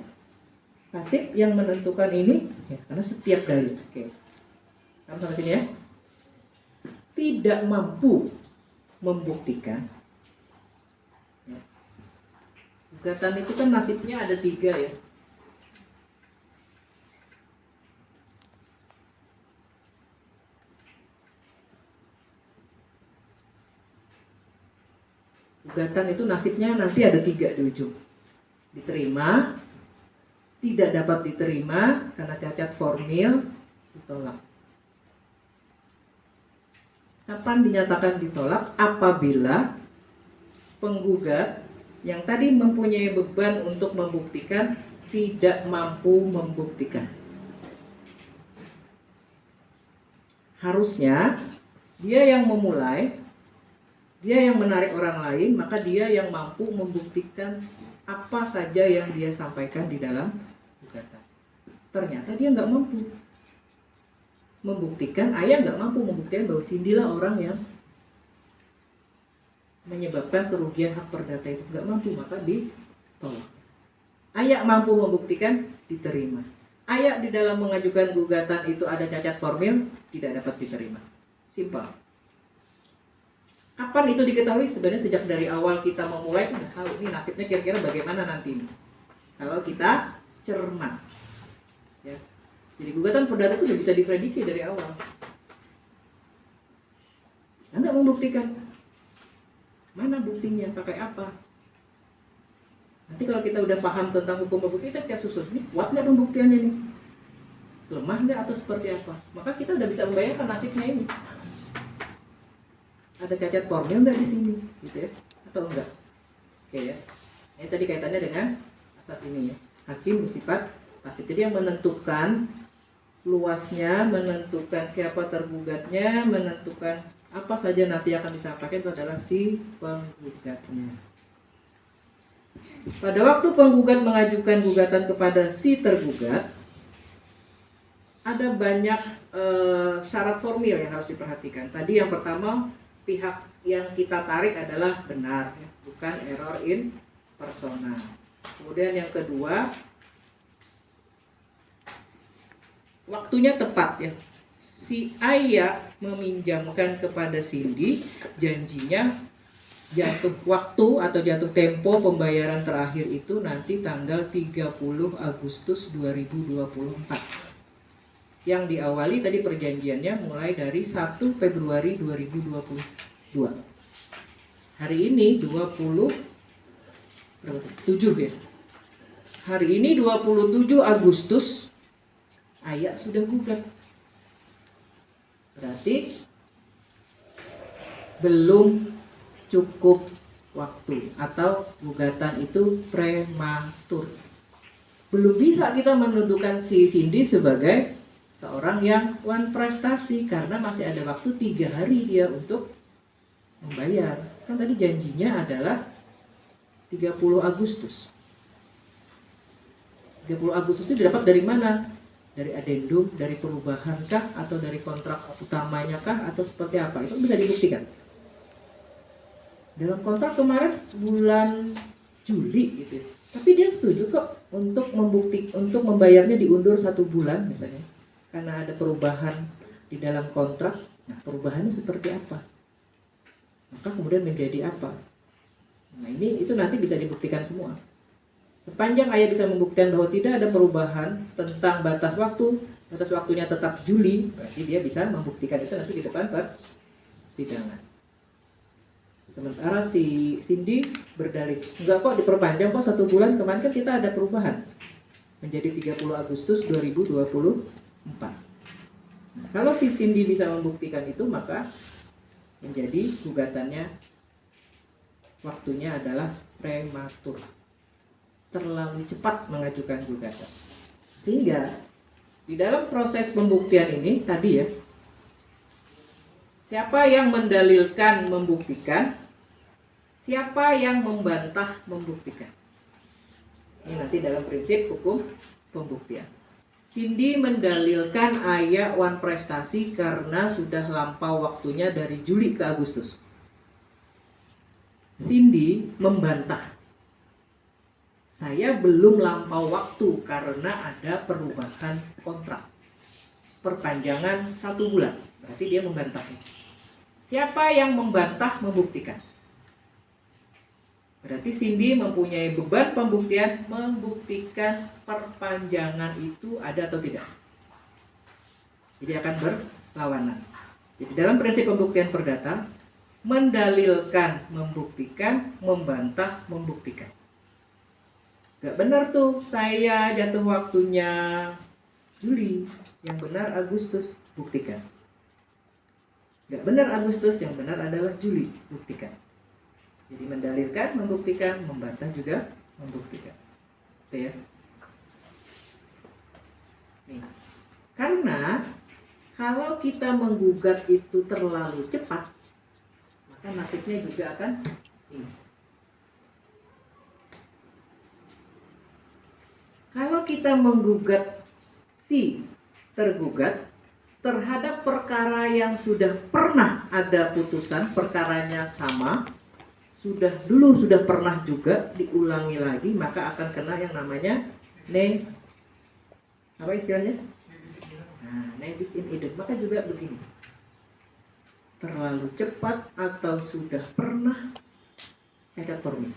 A: pasif yang menentukan ini, ya, karena setiap dalil. Oke. Kamu sampai sini ya. Tidak mampu membuktikan. Ya. Gugatan itu kan nasibnya ada 3 ya. Gugatan itu nasibnya nanti ada 3 di ujung. Diterima, tidak dapat diterima karena cacat formil, ditolak. Kapan dinyatakan ditolak? Apabila penggugat yang tadi mempunyai beban untuk membuktikan tidak mampu membuktikan. Harusnya dia yang memulai, dia yang menarik orang lain, maka dia yang mampu membuktikan apa saja yang dia sampaikan di dalam gugatan. Ternyata dia nggak mampu membuktikan, ayah nggak mampu membuktikan bahwa Cindy lah orang yang menyebabkan kerugian hak perdata itu, nggak mampu, maka ditolak. Ayah mampu membuktikan, diterima. Ayah di dalam mengajukan gugatan itu ada cacat formil, tidak dapat diterima. Simpel. Kapan itu diketahui? Sebenarnya sejak dari awal kita memulai sudah tahu ini nasibnya kira-kira bagaimana nanti ini. Kalau kita cermat, ya. Jadi gugatan perdata itu sudah bisa diprediksi dari awal. Anda membuktikan mana buktinya, pakai apa? Nanti kalau kita udah paham tentang hukum pembuktian, kita tiap susun ini kuat nggak pembuktiannya ini, lemah nggak atau seperti apa? Maka kita udah bisa membayangkan nasibnya ini. Ada cacat formil nggak di sini, gitu ya? Atau enggak? Oke ya. Ini tadi kaitannya dengan asas ini ya. Hakim bersifat pasif. Jadi yang menentukan luasnya, menentukan siapa tergugatnya, menentukan apa saja nanti akan disampaikan itu adalah si penggugatnya. Pada waktu penggugat mengajukan gugatan kepada si tergugat, ada banyak syarat formil yang harus diperhatikan. Tadi yang pertama, pihak yang kita tarik adalah benar, ya, bukan error in persona. Kemudian yang kedua, waktunya tepat ya. Si Ayah meminjamkan kepada Cindy, janjinya jatuh waktu atau jatuh tempo pembayaran terakhir itu nanti tanggal 30 Agustus 2024. Yang diawali tadi perjanjiannya mulai dari 1 Februari 2022. Hari ini 27 ya. Hari ini 27 Agustus Ayah sudah gugat. Berarti belum cukup waktu atau gugatan itu prematur. Belum bisa kita mendudukan si Cindy sebagai seorang yang wan prestasi karena masih ada waktu 3 hari dia untuk membayar. Kan tadi janjinya adalah 30 Agustus. 30 Agustus itu didapat dari mana? dari adendum, dari perubahan kah, atau dari kontrak utamanya kah, atau seperti apa, itu bisa dibuktikan. Dalam kontrak kemarin bulan Juli gitu, tapi dia setuju kok untuk untuk membayarnya diundur 1 bulan misalnya, karena ada perubahan di dalam kontrak. Nah, perubahannya seperti apa? Maka kemudian menjadi apa? Nah, itu nanti bisa dibuktikan semua. Sepanjang ayah bisa membuktikan bahwa tidak ada perubahan tentang batas waktunya tetap Juli, berarti dia bisa membuktikan itu nanti di depan persidangan. Sementara si Cindy berdalih, enggak kok diperpanjang kok 1 bulan, kemarin kan kita ada perubahan menjadi 30 Agustus 2024. Nah, kalau si Cindy bisa membuktikan itu, maka menjadi gugatannya waktunya adalah prematur, terlalu cepat mengajukan gugatan. Sehingga di dalam proses pembuktian ini tadi ya, siapa yang mendalilkan membuktikan, siapa yang membantah membuktikan. Ini nanti dalam prinsip hukum pembuktian. Cindy mendalilkan ayah wan prestasi karena sudah lampau waktunya dari Juli ke Agustus. Cindy membantah, saya belum lampau waktu karena ada perubahan kontrak, perpanjangan 1 bulan. Berarti dia membantahnya. Siapa yang membantah membuktikan? Berarti Cindy mempunyai beban pembuktian, membuktikan perpanjangan itu ada atau tidak. Jadi akan berlawanan. Jadi dalam prinsip pembuktian perdata, mendalilkan membuktikan, membantah membuktikan. Gak benar tuh saya jatuh waktunya Juli, yang benar Agustus, buktikan. Gak benar Agustus, yang benar adalah Juli, buktikan. Jadi mendalilkan, membuktikan, membantah juga membuktikan. Oke ya. Nih. Karena kalau kita menggugat itu terlalu cepat, maka nasibnya juga akan ini. Kalau kita menggugat si tergugat terhadap perkara yang sudah pernah ada putusan, perkaranya sama, sudah pernah juga diulangi lagi, maka akan kena yang namanya apa istilahnya? Nebis in idem. Maka juga begini, terlalu cepat atau sudah pernah cacat formil.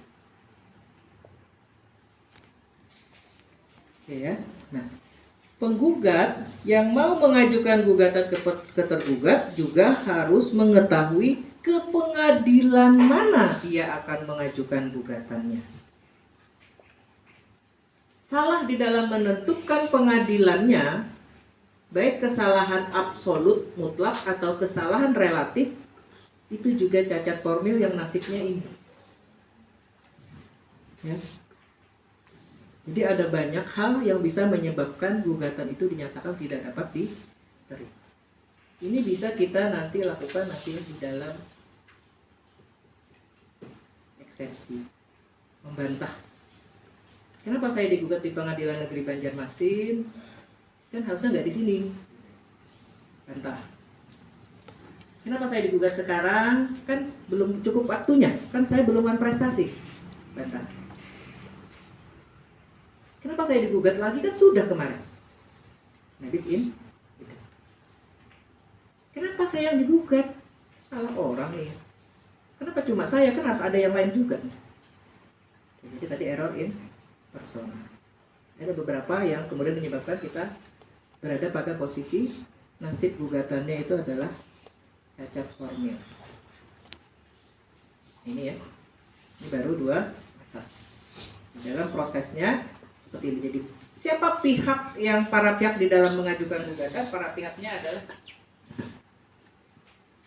A: Oke ya. Nah, penggugat yang mau mengajukan gugatan ke tergugat juga harus mengetahui ke pengadilan mana dia akan mengajukan gugatannya. Salah di dalam menentukan pengadilannya, baik kesalahan absolut mutlak atau kesalahan relatif, itu juga cacat formil yang nasibnya ini. Ya. Jadi ada banyak hal yang bisa menyebabkan gugatan itu dinyatakan tidak dapat diterima. Ini bisa kita nanti lakukan nanti di dalam eksepsi, membantah. Kenapa saya digugat di Pengadilan Negeri Banjarmasin? Kan harusnya nggak di sini. Bantah. Kenapa saya digugat sekarang? Kan belum cukup waktunya. Kan saya belum prestasi. Bantah. Kenapa saya digugat lagi? Kan sudah kemarin. Nebis in. Kenapa saya yang digugat? Salah orang ya. Kenapa cuma saya? Kan harus ada yang lain juga. Jadi tadi error in persona. Ada beberapa yang kemudian menyebabkan kita berada pada posisi nasib gugatannya itu adalah cacat formil. Ini ya. Ini baru 2 asas. Dalam prosesnya seperti ini. Jadi siapa pihak yang para pihak di dalam mengajukan gugatan? Para pihaknya adalah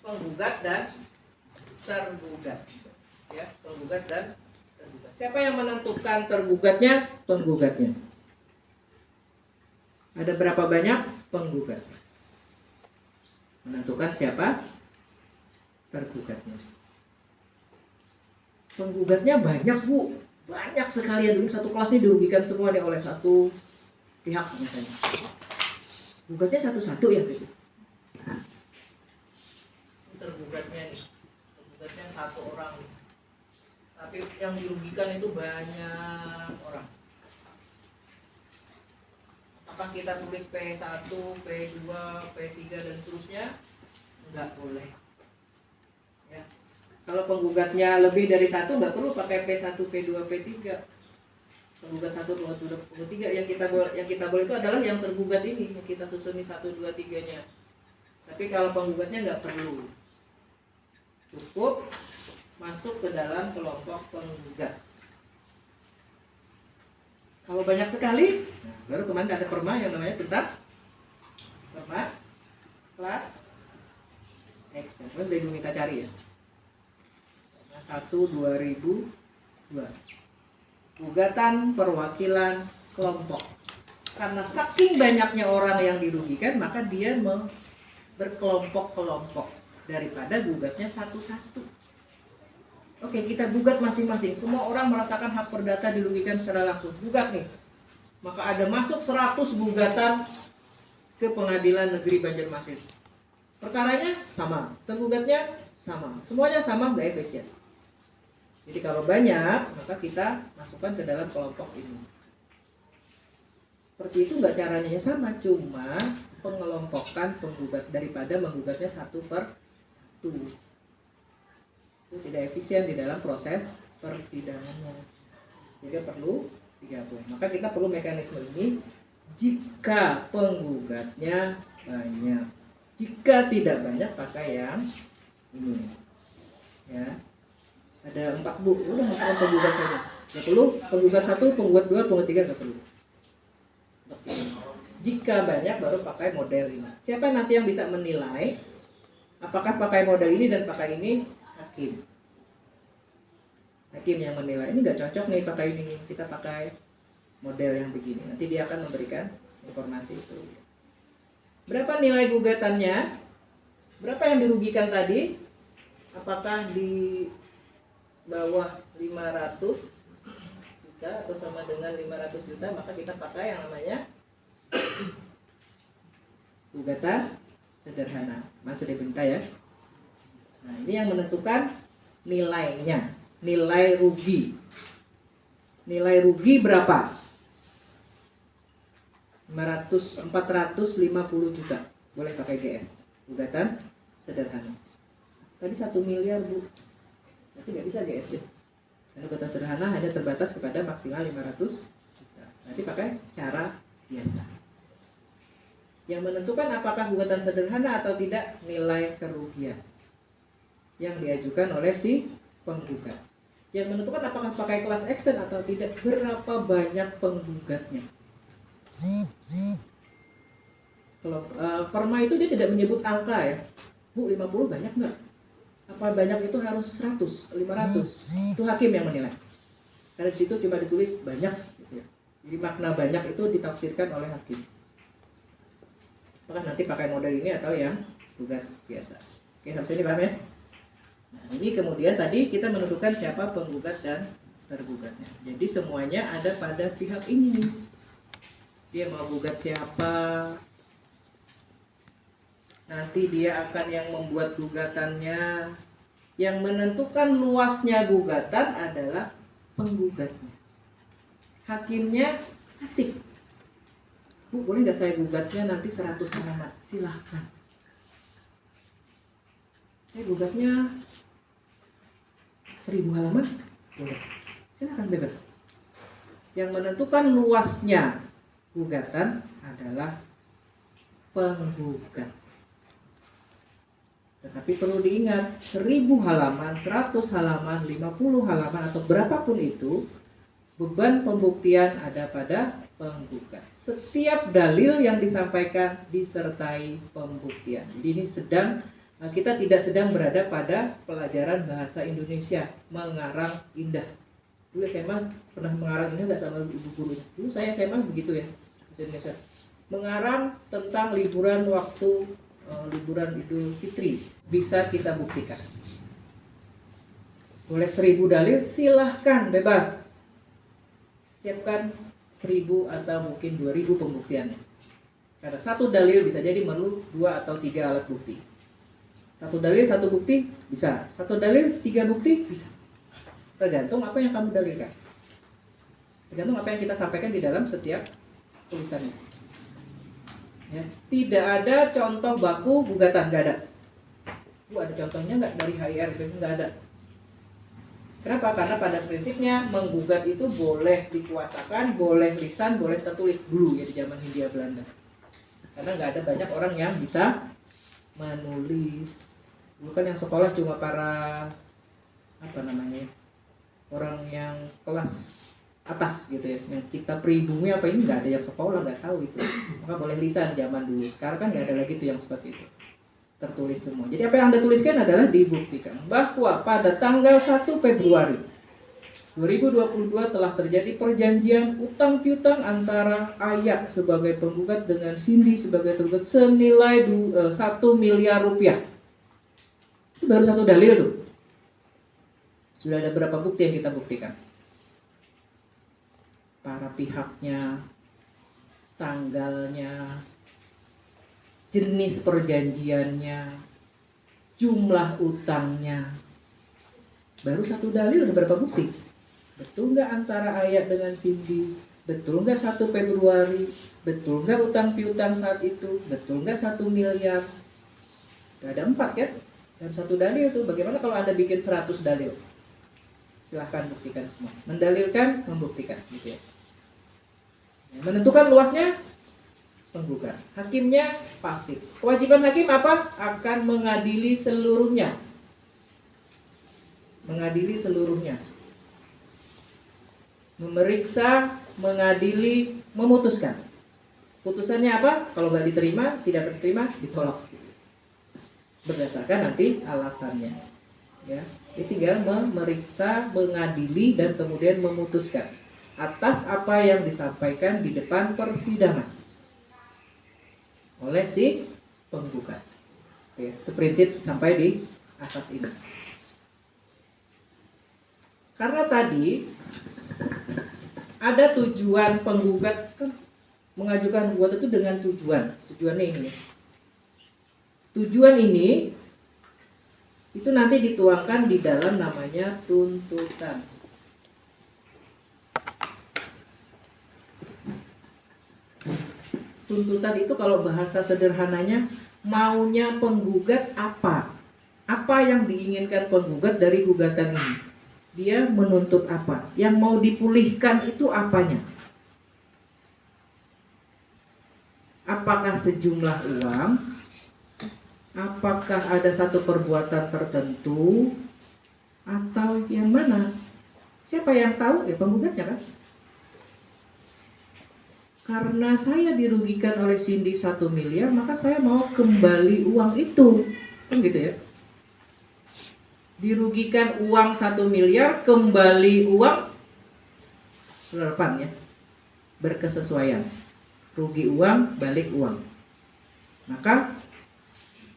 A: penggugat dan tergugat. Ya, penggugat dan tergugat. Siapa yang menentukan tergugatnya? Penggugatnya. Ada berapa banyak penggugat? Menentukan siapa tergugatnya. Penggugatnya banyak, Bu. Banyak sekali. Dulu satu kelas ini dirugikan semua oleh satu pihak misalnya. gugatnya satu-satu ya gitu. Tergugatnya nih, tergugatnya satu orang nih. Tapi yang dirugikan itu banyak orang. Apakah kita tulis P1, P2, P3 dan seterusnya? Enggak boleh. Ya. Kalau penggugatnya lebih dari satu, nggak perlu pakai P1, P2, P3. Penggugat 1, penggugat 3 yang kita boleh itu adalah yang tergugat ini, yang kita susuni 1, 2, 3-nya. Tapi kalau penggugatnya nggak perlu. Cukup masuk ke dalam kelompok penggugat. Kalau banyak sekali, baru kemarin ada perma yang namanya tentang perma kelas action. Terus dari dulu kita cari ya. 1/2002. Gugatan perwakilan kelompok. Karena saking banyaknya orang yang dirugikan, maka dia berkelompok-kelompok daripada gugatnya satu-satu. Oke, kita gugat masing-masing. Semua orang merasakan hak perdata dirugikan secara langsung. Gugat nih. Maka ada masuk 100 gugatan ke Pengadilan Negeri Banjarmasin. Perkaranya sama, tergugatnya sama. Semuanya sama, nggak efisien. Jadi kalau banyak, maka kita masukkan ke dalam kelompok ini. Seperti itu nggak caranya sama, cuma pengelompokan penggugat daripada menggugatnya satu per satu. Itu tidak efisien di dalam proses persidangannya. Jadi perlu digabung. Maka kita perlu mekanisme ini jika penggugatnya banyak. Jika tidak banyak, pakai yang ini. Ya. Ada 4 bu, udah masukkan penggugat saja. Nggak perlu penggugat 1, penggugat 2, penggugat 3 nggak perlu. Jika banyak baru pakai model ini. Siapa nanti yang bisa menilai apakah pakai model ini dan pakai ini? Hakim. Hakim yang menilai ini nggak cocok nih pakai ini, kita pakai model yang begini. Nanti dia akan memberikan informasi itu. Berapa nilai gugatannya? Berapa yang dirugikan tadi? Apakah di bawah 500 juta atau sama dengan 500 juta? Maka kita pakai yang namanya gugatan sederhana. Masuk di perintah ya. Nah, ini yang menentukan nilainya, nilai rugi. Nilai rugi berapa? 450 juta. Boleh pakai GS. Gugatan sederhana. Tadi 1 miliar, Bu. Nanti nggak bisa GS ya. Karena gugatan sederhana hanya terbatas kepada maksimal 500 juta. Nanti pakai cara biasa. Yang menentukan apakah gugatan sederhana atau tidak, nilai kerugian yang diajukan oleh si penggugat. Yang menentukan apakah pakai kelas action atau tidak, berapa banyak penggugatnya. Kalau perma itu dia tidak menyebut angka ya. Bu, 50 banyak nggak? Apa banyak itu harus 100, 500? Itu hakim yang menilai. Karena di situ cuma ditulis banyak gitu ya. Jadi makna banyak itu ditafsirkan oleh hakim. Maka nanti pakai model ini atau yang gugat biasa. Oke, sampai sini paham ya? Nah, ini kemudian tadi kita menentukan siapa penggugat dan tergugatnya. Jadi semuanya ada pada pihak ini. Dia mau gugat siapa? Nanti dia akan yang membuat gugatannya. Yang menentukan luasnya gugatan adalah penggugatnya. Hakimnya asik. Bu, boleh nggak saya gugatnya nanti 100 halaman? Silahkan. Saya gugatnya 1000 halaman? Boleh. Silahkan bebas. Yang menentukan luasnya gugatan adalah penggugat. Tetapi perlu diingat, 1000 halaman, 100 halaman, 50 halaman, atau berapapun itu, beban pembuktian ada pada penggugat. Setiap dalil yang disampaikan disertai pembuktian. Jadi ini kita tidak sedang berada pada pelajaran bahasa Indonesia, mengarang indah. Dulu SMA pernah mengarang ini nggak sama ibu guru? Dulu saya SMA begitu ya, bahasa Indonesia. Mengarang tentang liburan waktu liburan Idul Fitri bisa kita buktikan. Boleh 1000 dalil, silahkan bebas. Siapkan 1000 atau mungkin 2000 pembuktiannya. Karena satu dalil bisa jadi perlu 2 atau 3 alat bukti. Satu dalil, satu bukti bisa. Satu dalil, 3 bukti bisa. Tergantung apa yang kamu dalilkan. Tergantung apa yang kita sampaikan di dalam setiap tulisannya. Ya, tidak ada contoh baku gugatan, nggak ada. Ada contohnya nggak dari HIR? Nggak ada. Kenapa? Karena pada prinsipnya menggugat itu boleh dikuasakan, boleh lisan, boleh tertulis dulu ya di zaman Hindia Belanda. Karena nggak ada banyak orang yang bisa menulis. Dulu kan yang sekolah cuma para orang yang kelas atas gitu ya. Yang kita pribumi apa ini nggak ada yang sekolah, nggak tahu itu. Maka boleh lisan zaman dulu. Sekarang kan nggak ada lagi tuh yang seperti itu. Tertulis semua. Jadi apa yang Anda tuliskan adalah dibuktikan bahwa pada tanggal 1 Februari 2022 telah terjadi perjanjian utang piutang antara Ayat sebagai penggugat dengan Cindy sebagai tergugat senilai 1 miliar rupiah. Itu baru satu dalil tuh. Sudah ada berapa bukti yang kita buktikan? Para pihaknya, tanggalnya, jenis perjanjiannya, jumlah utangnya. Baru satu dalil ada berapa bukti? Betul nggak antara Ayat dengan Cindy? Betul nggak 1 Februari? Betul nggak utang piutang saat itu? Betul nggak 1 miliar? Gak ada 4 kan? Dan satu dalil tuh. Bagaimana kalau Anda bikin 100 dalil? Silahkan buktikan semua. Mendalilkan, membuktikan gitu ya. Menentukan luasnya penggugat. Hakimnya pasif. Kewajiban hakim apa? Akan mengadili seluruhnya. Mengadili seluruhnya. Memeriksa, mengadili, memutuskan. Putusannya apa? Kalau nggak diterima, tidak diterima, ditolak. Berdasarkan nanti alasannya. Ya, ini tinggal memeriksa, mengadili, dan kemudian memutuskan atas apa yang disampaikan di depan persidangan oleh si penggugat. Oke, itu prinsip sampai di asas ini. Karena tadi ada tujuan penggugat kan mengajukan gugatan itu dengan tujuan. Tujuannya ini. Tujuan ini itu nanti dituangkan di dalam namanya tuntutan. Tuntutan itu kalau bahasa sederhananya maunya penggugat apa? Apa yang diinginkan penggugat dari gugatan ini? Dia menuntut apa? Yang mau dipulihkan itu apanya? Apakah sejumlah uang? Apakah ada satu perbuatan tertentu? Atau yang mana? Siapa yang tahu? Ya penggugatnya kan? Karena saya dirugikan oleh Cindy 1 miliar, maka saya mau kembali uang itu. Kan gitu ya. Dirugikan uang 1 miliar, kembali uang relevan ya. Berkesesuaian. Rugi uang, balik uang. Maka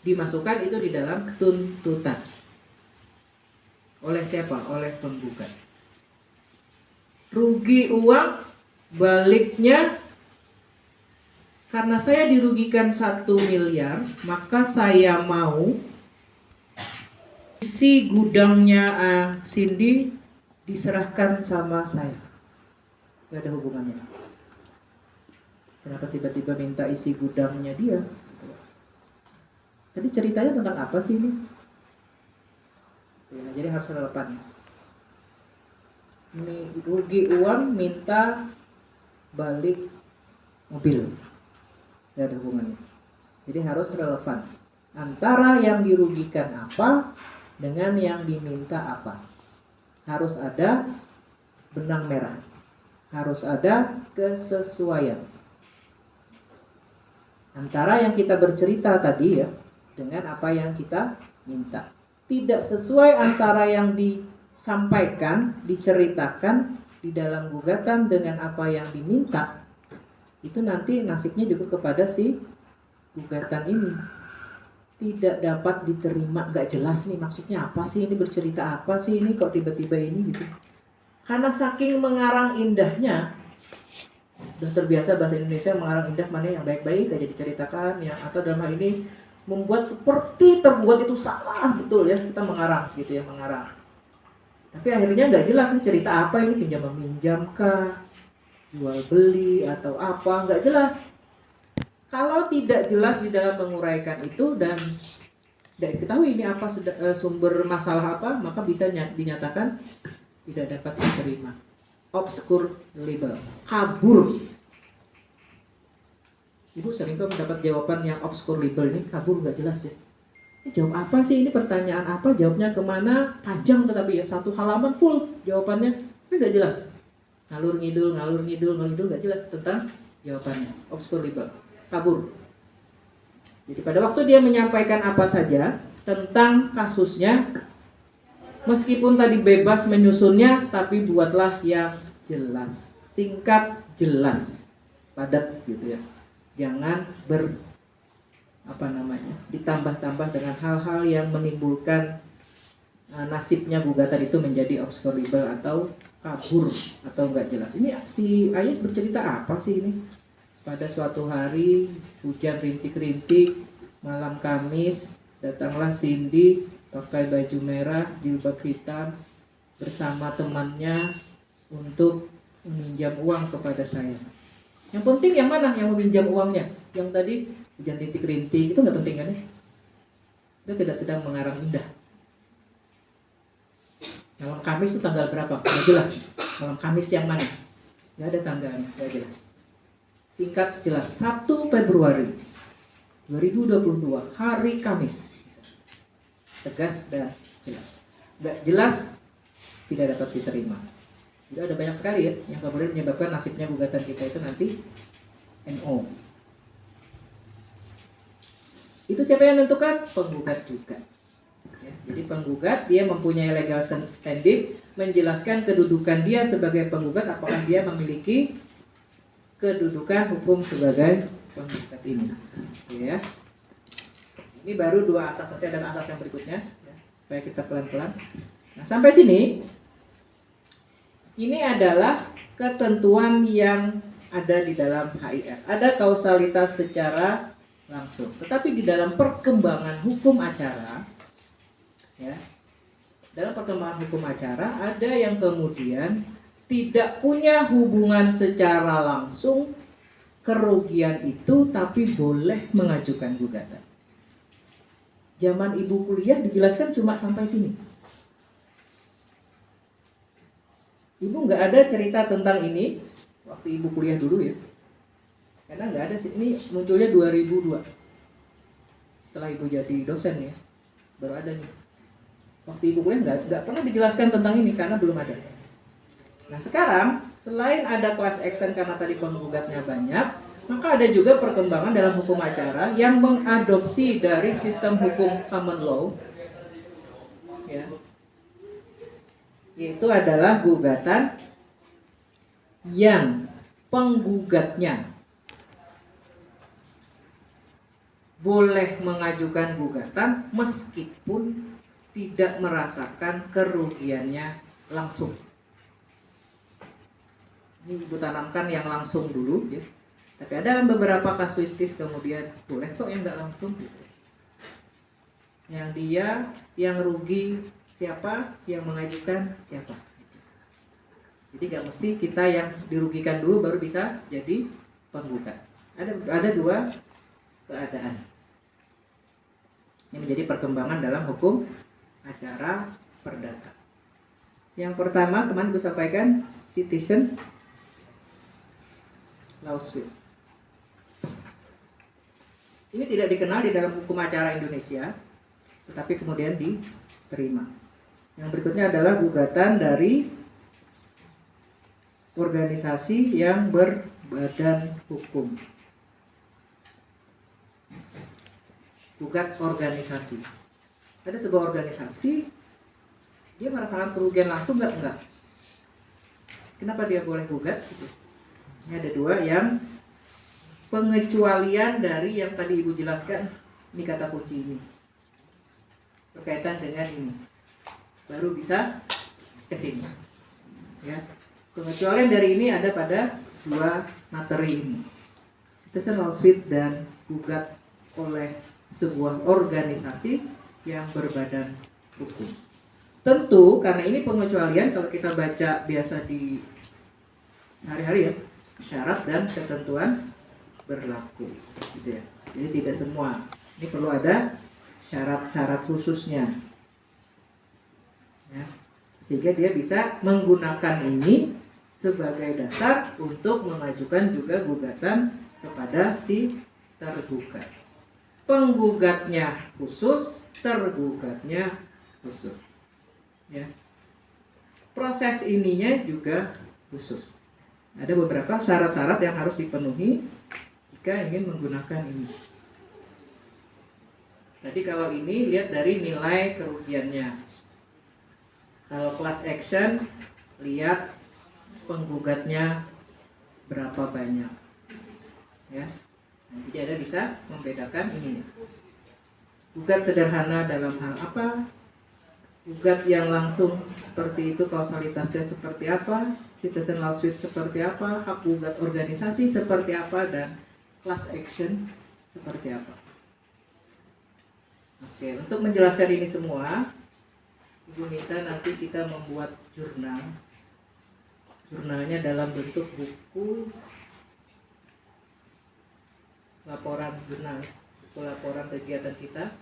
A: dimasukkan itu di dalam tuntutan. Oleh siapa? Oleh penggugat. Rugi uang, baliknya karena saya dirugikan 1 miliar, maka saya mau isi gudangnya Cindy diserahkan sama saya. Gak ada hubungannya. Kenapa tiba-tiba minta isi gudangnya dia? Tadi ceritanya tentang apa sih ini? Ya, jadi harus relevan. Ini rugi uang, minta balik mobil. Tidak ada hubungannya. Jadi harus relevan antara yang dirugikan apa dengan yang diminta apa. Harus ada benang merah. Harus ada kesesuaian antara yang kita bercerita tadi ya dengan apa yang kita minta. Tidak sesuai antara yang disampaikan, diceritakan di dalam gugatan dengan apa yang diminta. Itu nanti nasibnya juga kepada si gugatan ini. Tidak dapat diterima, gak jelas nih maksudnya apa sih ini, bercerita apa sih ini, kok tiba-tiba ini gitu. Karena saking mengarang indahnya, Sudah terbiasa bahasa Indonesia mengarang indah mana yang baik-baik aja diceritakan, yang atau dalam hal ini membuat seperti terbuat itu salah betul ya, kita mengarang gitu ya, mengarang. Tapi akhirnya nggak jelas nih cerita apa ini, pinjam meminjam kah, jual beli atau apa, nggak jelas. Kalau tidak jelas di dalam menguraikan itu dan tidak diketahui ini apa sumber masalah apa, maka bisa dinyatakan tidak dapat diterima. Obscure label, kabur. Ibu sering kok mendapat jawaban yang obscure label, ini kabur nggak jelas ya. Ini jawab apa sih, ini pertanyaan apa, jawabnya kemana, panjang tetapi ya satu halaman full jawabannya, tapi nggak jelas. Ngalur ngidul nggak jelas tentang jawabannya. Obscure label, kabur. Jadi pada waktu dia menyampaikan apa saja tentang kasusnya, meskipun tadi bebas menyusunnya, tapi buatlah yang jelas, singkat, jelas, padat gitu ya. Jangan ditambah-tambah dengan hal-hal yang menimbulkan nasibnya gugatan itu menjadi obscure label atau kabur atau enggak jelas. Ini si Ayes bercerita apa sih ini? Pada suatu hari hujan rintik-rintik, malam Kamis, datanglah Cindy pakai baju merah, jilbab hitam bersama temannya untuk meminjam uang kepada saya. Yang penting yang mana yang meminjam uangnya? Yang tadi hujan rintik-rintik itu nggak penting kan ya? Dia tidak sedang mengarang indah. Malam Kamis itu tanggal berapa? Nggak jelas. Malam Kamis yang mana? Nggak ada tanggalnya, nggak jelas. Singkat jelas, 1 Februari 2022, hari Kamis. Tegas dan jelas. Nggak jelas, tidak dapat diterima. Jadi ada banyak sekali ya yang kemudian menyebabkan nasibnya gugatan kita itu nanti NO. Itu siapa yang menentukan? Penggugat juga. Ya, jadi penggugat dia mempunyai legal standing, menjelaskan kedudukan dia sebagai penggugat, apakah dia memiliki kedudukan hukum sebagai penggugat ini. Ya. Ini baru 2 asas saja dan asas yang berikutnya. Ya, supaya kita pelan-pelan. Nah, sampai sini, ini adalah ketentuan yang ada di dalam HIR. Ada kausalitas secara langsung. Tetapi di dalam perkembangan hukum acara, ya, dalam perkembangan hukum acara ada yang kemudian tidak punya hubungan secara langsung kerugian itu, tapi boleh mengajukan gugatan. Zaman ibu kuliah dijelaskan cuma sampai sini. Ibu nggak ada cerita tentang ini waktu ibu kuliah dulu ya. Karena nggak ada sih, ini munculnya 2002. Setelah ibu jadi dosen ya, baru ada nih. Waktu ibu kuliah nggak pernah dijelaskan tentang ini karena belum ada. Nah sekarang, selain ada class action karena tadi penggugatnya banyak, maka ada juga perkembangan dalam hukum acara yang mengadopsi dari sistem hukum common law, ya, yaitu adalah gugatan yang penggugatnya boleh mengajukan gugatan meskipun tidak merasakan kerugiannya langsung. Ini ibu tanamkan yang langsung dulu ya. Tapi ada beberapa kasuistis kemudian boleh kok yang nggak langsung gitu. Yang dia yang rugi siapa, yang mengajukan siapa. Jadi nggak mesti kita yang dirugikan dulu baru bisa jadi penggugat. Ada 2 keadaan. Ini menjadi perkembangan dalam hukum acara perdata. Yang pertama, teman bisa sampaikan citizen lawsuit. Ini tidak dikenal di dalam hukum acara Indonesia, tetapi kemudian diterima. Yang berikutnya adalah gugatan dari organisasi yang berbadan hukum. Gugat organisasi. Ada sebuah organisasi, dia merasakan kerugian langsung enggak? Kenapa dia boleh gugat? Gitu. Ini ada 2 yang pengecualian dari yang tadi ibu jelaskan. Ini kata kunci ini berkaitan dengan ini, baru bisa ke sini. Ya, pengecualian dari ini ada pada dua materi ini, citizen lawsuit dan gugat oleh sebuah organisasi yang berbadan hukum. Tentu karena ini pengecualian, kalau kita baca biasa di hari-hari ya, syarat dan ketentuan berlaku gitu ya. Jadi tidak semua, ini perlu ada syarat-syarat khususnya ya, sehingga dia bisa menggunakan ini sebagai dasar untuk mengajukan juga gugatan kepada si tergugat. Penggugatnya khusus, tergugatnya khusus ya. Proses ininya juga khusus. Ada beberapa syarat-syarat yang harus dipenuhi jika ingin menggunakan ini. Jadi kalau ini lihat dari nilai kerugiannya. Kalau class action lihat penggugatnya berapa banyak. Ya. Jadi Anda bisa membedakan ini. Gugat sederhana dalam hal apa? Gugat yang langsung seperti itu, kausalitasnya seperti apa? Citizen lawsuit seperti apa? Hak gugat organisasi seperti apa? Dan class action seperti apa? Oke, untuk menjelaskan ini semua, Ibu Nita nanti kita membuat jurnal. Jurnalnya dalam bentuk buku laporan jurnal, buku laporan kegiatan kita.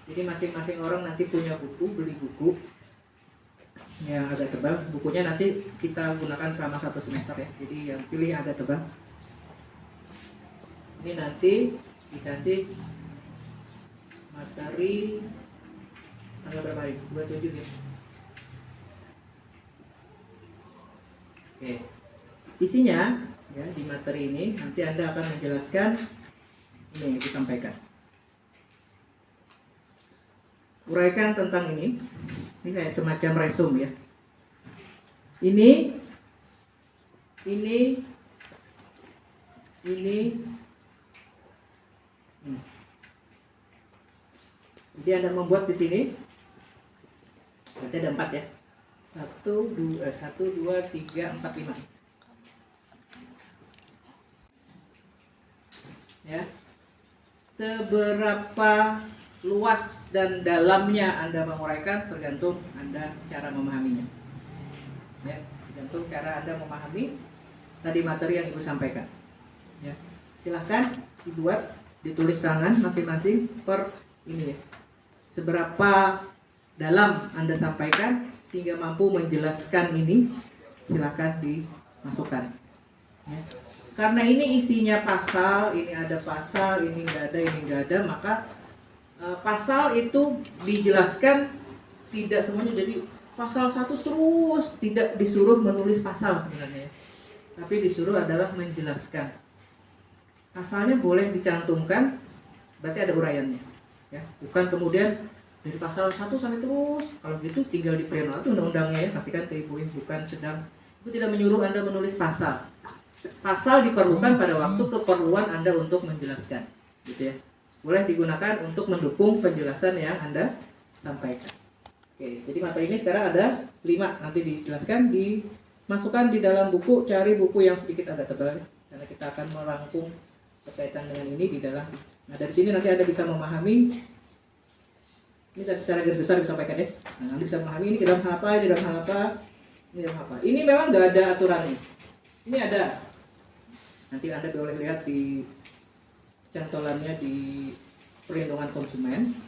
A: Jadi masing-masing orang nanti punya buku, beli buku yang agak tebal. Bukunya nanti kita gunakan selama 1 semester ya. Jadi yang pilih yang agak tebal. Ini nanti dikasih materi tanggal berapa hari? 27 ya. Oke. Isinya ya di materi ini nanti Anda akan menjelaskan ini yang disampaikan. Uraikan tentang ini kayak semacam resume ya. Ini. Jadi Anda membuat di sini. Berarti ada 4 ya. 1, 2, 3, 4, 5. Ya. Seberapa luas dan dalamnya Anda menguraikan tergantung Anda cara memahaminya. Ya, tergantung cara Anda memahami tadi materi yang Ibu sampaikan. Ya. Silahkan dibuat, ditulis tangan masing-masing per ini ya. Seberapa dalam Anda sampaikan sehingga mampu menjelaskan ini, silahkan dimasukkan. Ya. Karena ini isinya pasal, ini ada pasal, ini nggak ada, maka pasal itu dijelaskan tidak semuanya jadi pasal 1 terus, tidak disuruh menulis pasal sebenarnya, tapi disuruh adalah menjelaskan. Pasalnya boleh dicantumkan, berarti ada uraiannya, ya. Bukan kemudian dari pasal 1 sampai terus, kalau gitu tinggal di prenup itu undang-undangnya ya, pastikan ke Ibu, bukan sedang, itu tidak menyuruh Anda menulis pasal. Pasal diperlukan pada waktu keperluan Anda untuk menjelaskan, gitu ya. Boleh digunakan untuk mendukung penjelasan yang Anda sampaikan. Oke, jadi materi ini sekarang ada 5, nanti dijelaskan, dimasukkan di dalam buku, cari buku yang sedikit agak tebal, karena kita akan merangkum berkaitan dengan ini di dalam. Nah dari sini nanti Anda bisa memahami, ini secara garis besar disampaikan ya. Nah, Anda bisa memahami ini di dalam hal apa, ini dalam hal apa, ini dalam apa. Ini memang nggak ada aturannya, ini ada. Nanti Anda boleh lihat di cantolannya di perlindungan konsumen,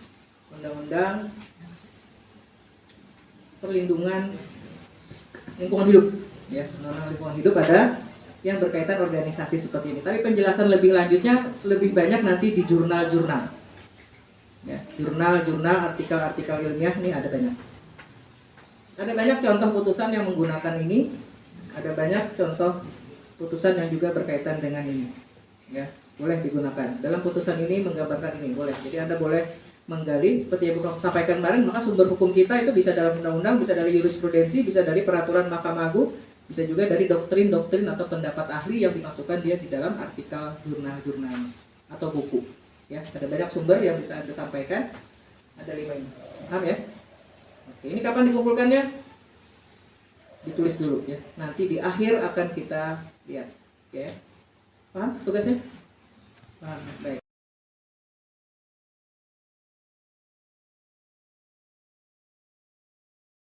A: undang-undang perlindungan lingkungan hidup ya, undang-undang lingkungan hidup ada yang berkaitan organisasi seperti ini. Tapi penjelasan lebih lanjutnya lebih banyak nanti di jurnal-jurnal ya, jurnal-jurnal, artikel-artikel ilmiah ini ada banyak contoh putusan yang menggunakan ini, ada banyak contoh putusan yang juga berkaitan dengan ini ya, boleh digunakan. Dalam putusan ini menggambarkan ini boleh. Jadi Anda boleh menggali seperti yang Ibu sampaikan kemarin, maka sumber hukum kita itu bisa dalam undang-undang, bisa dari jurisprudensi, bisa dari peraturan Mahkamah Agung, bisa juga dari doktrin-doktrin atau pendapat ahli yang dimasukkan dia di dalam artikel jurnal-jurnal atau buku. Ya, ada banyak sumber yang bisa Anda sampaikan. Ada 5 ini. Paham ya? Oke, ini kapan dikumpulkannya? Ditulis dulu ya. Nanti di akhir akan kita lihat. Oke. Paham tugasnya? Paham. Baik.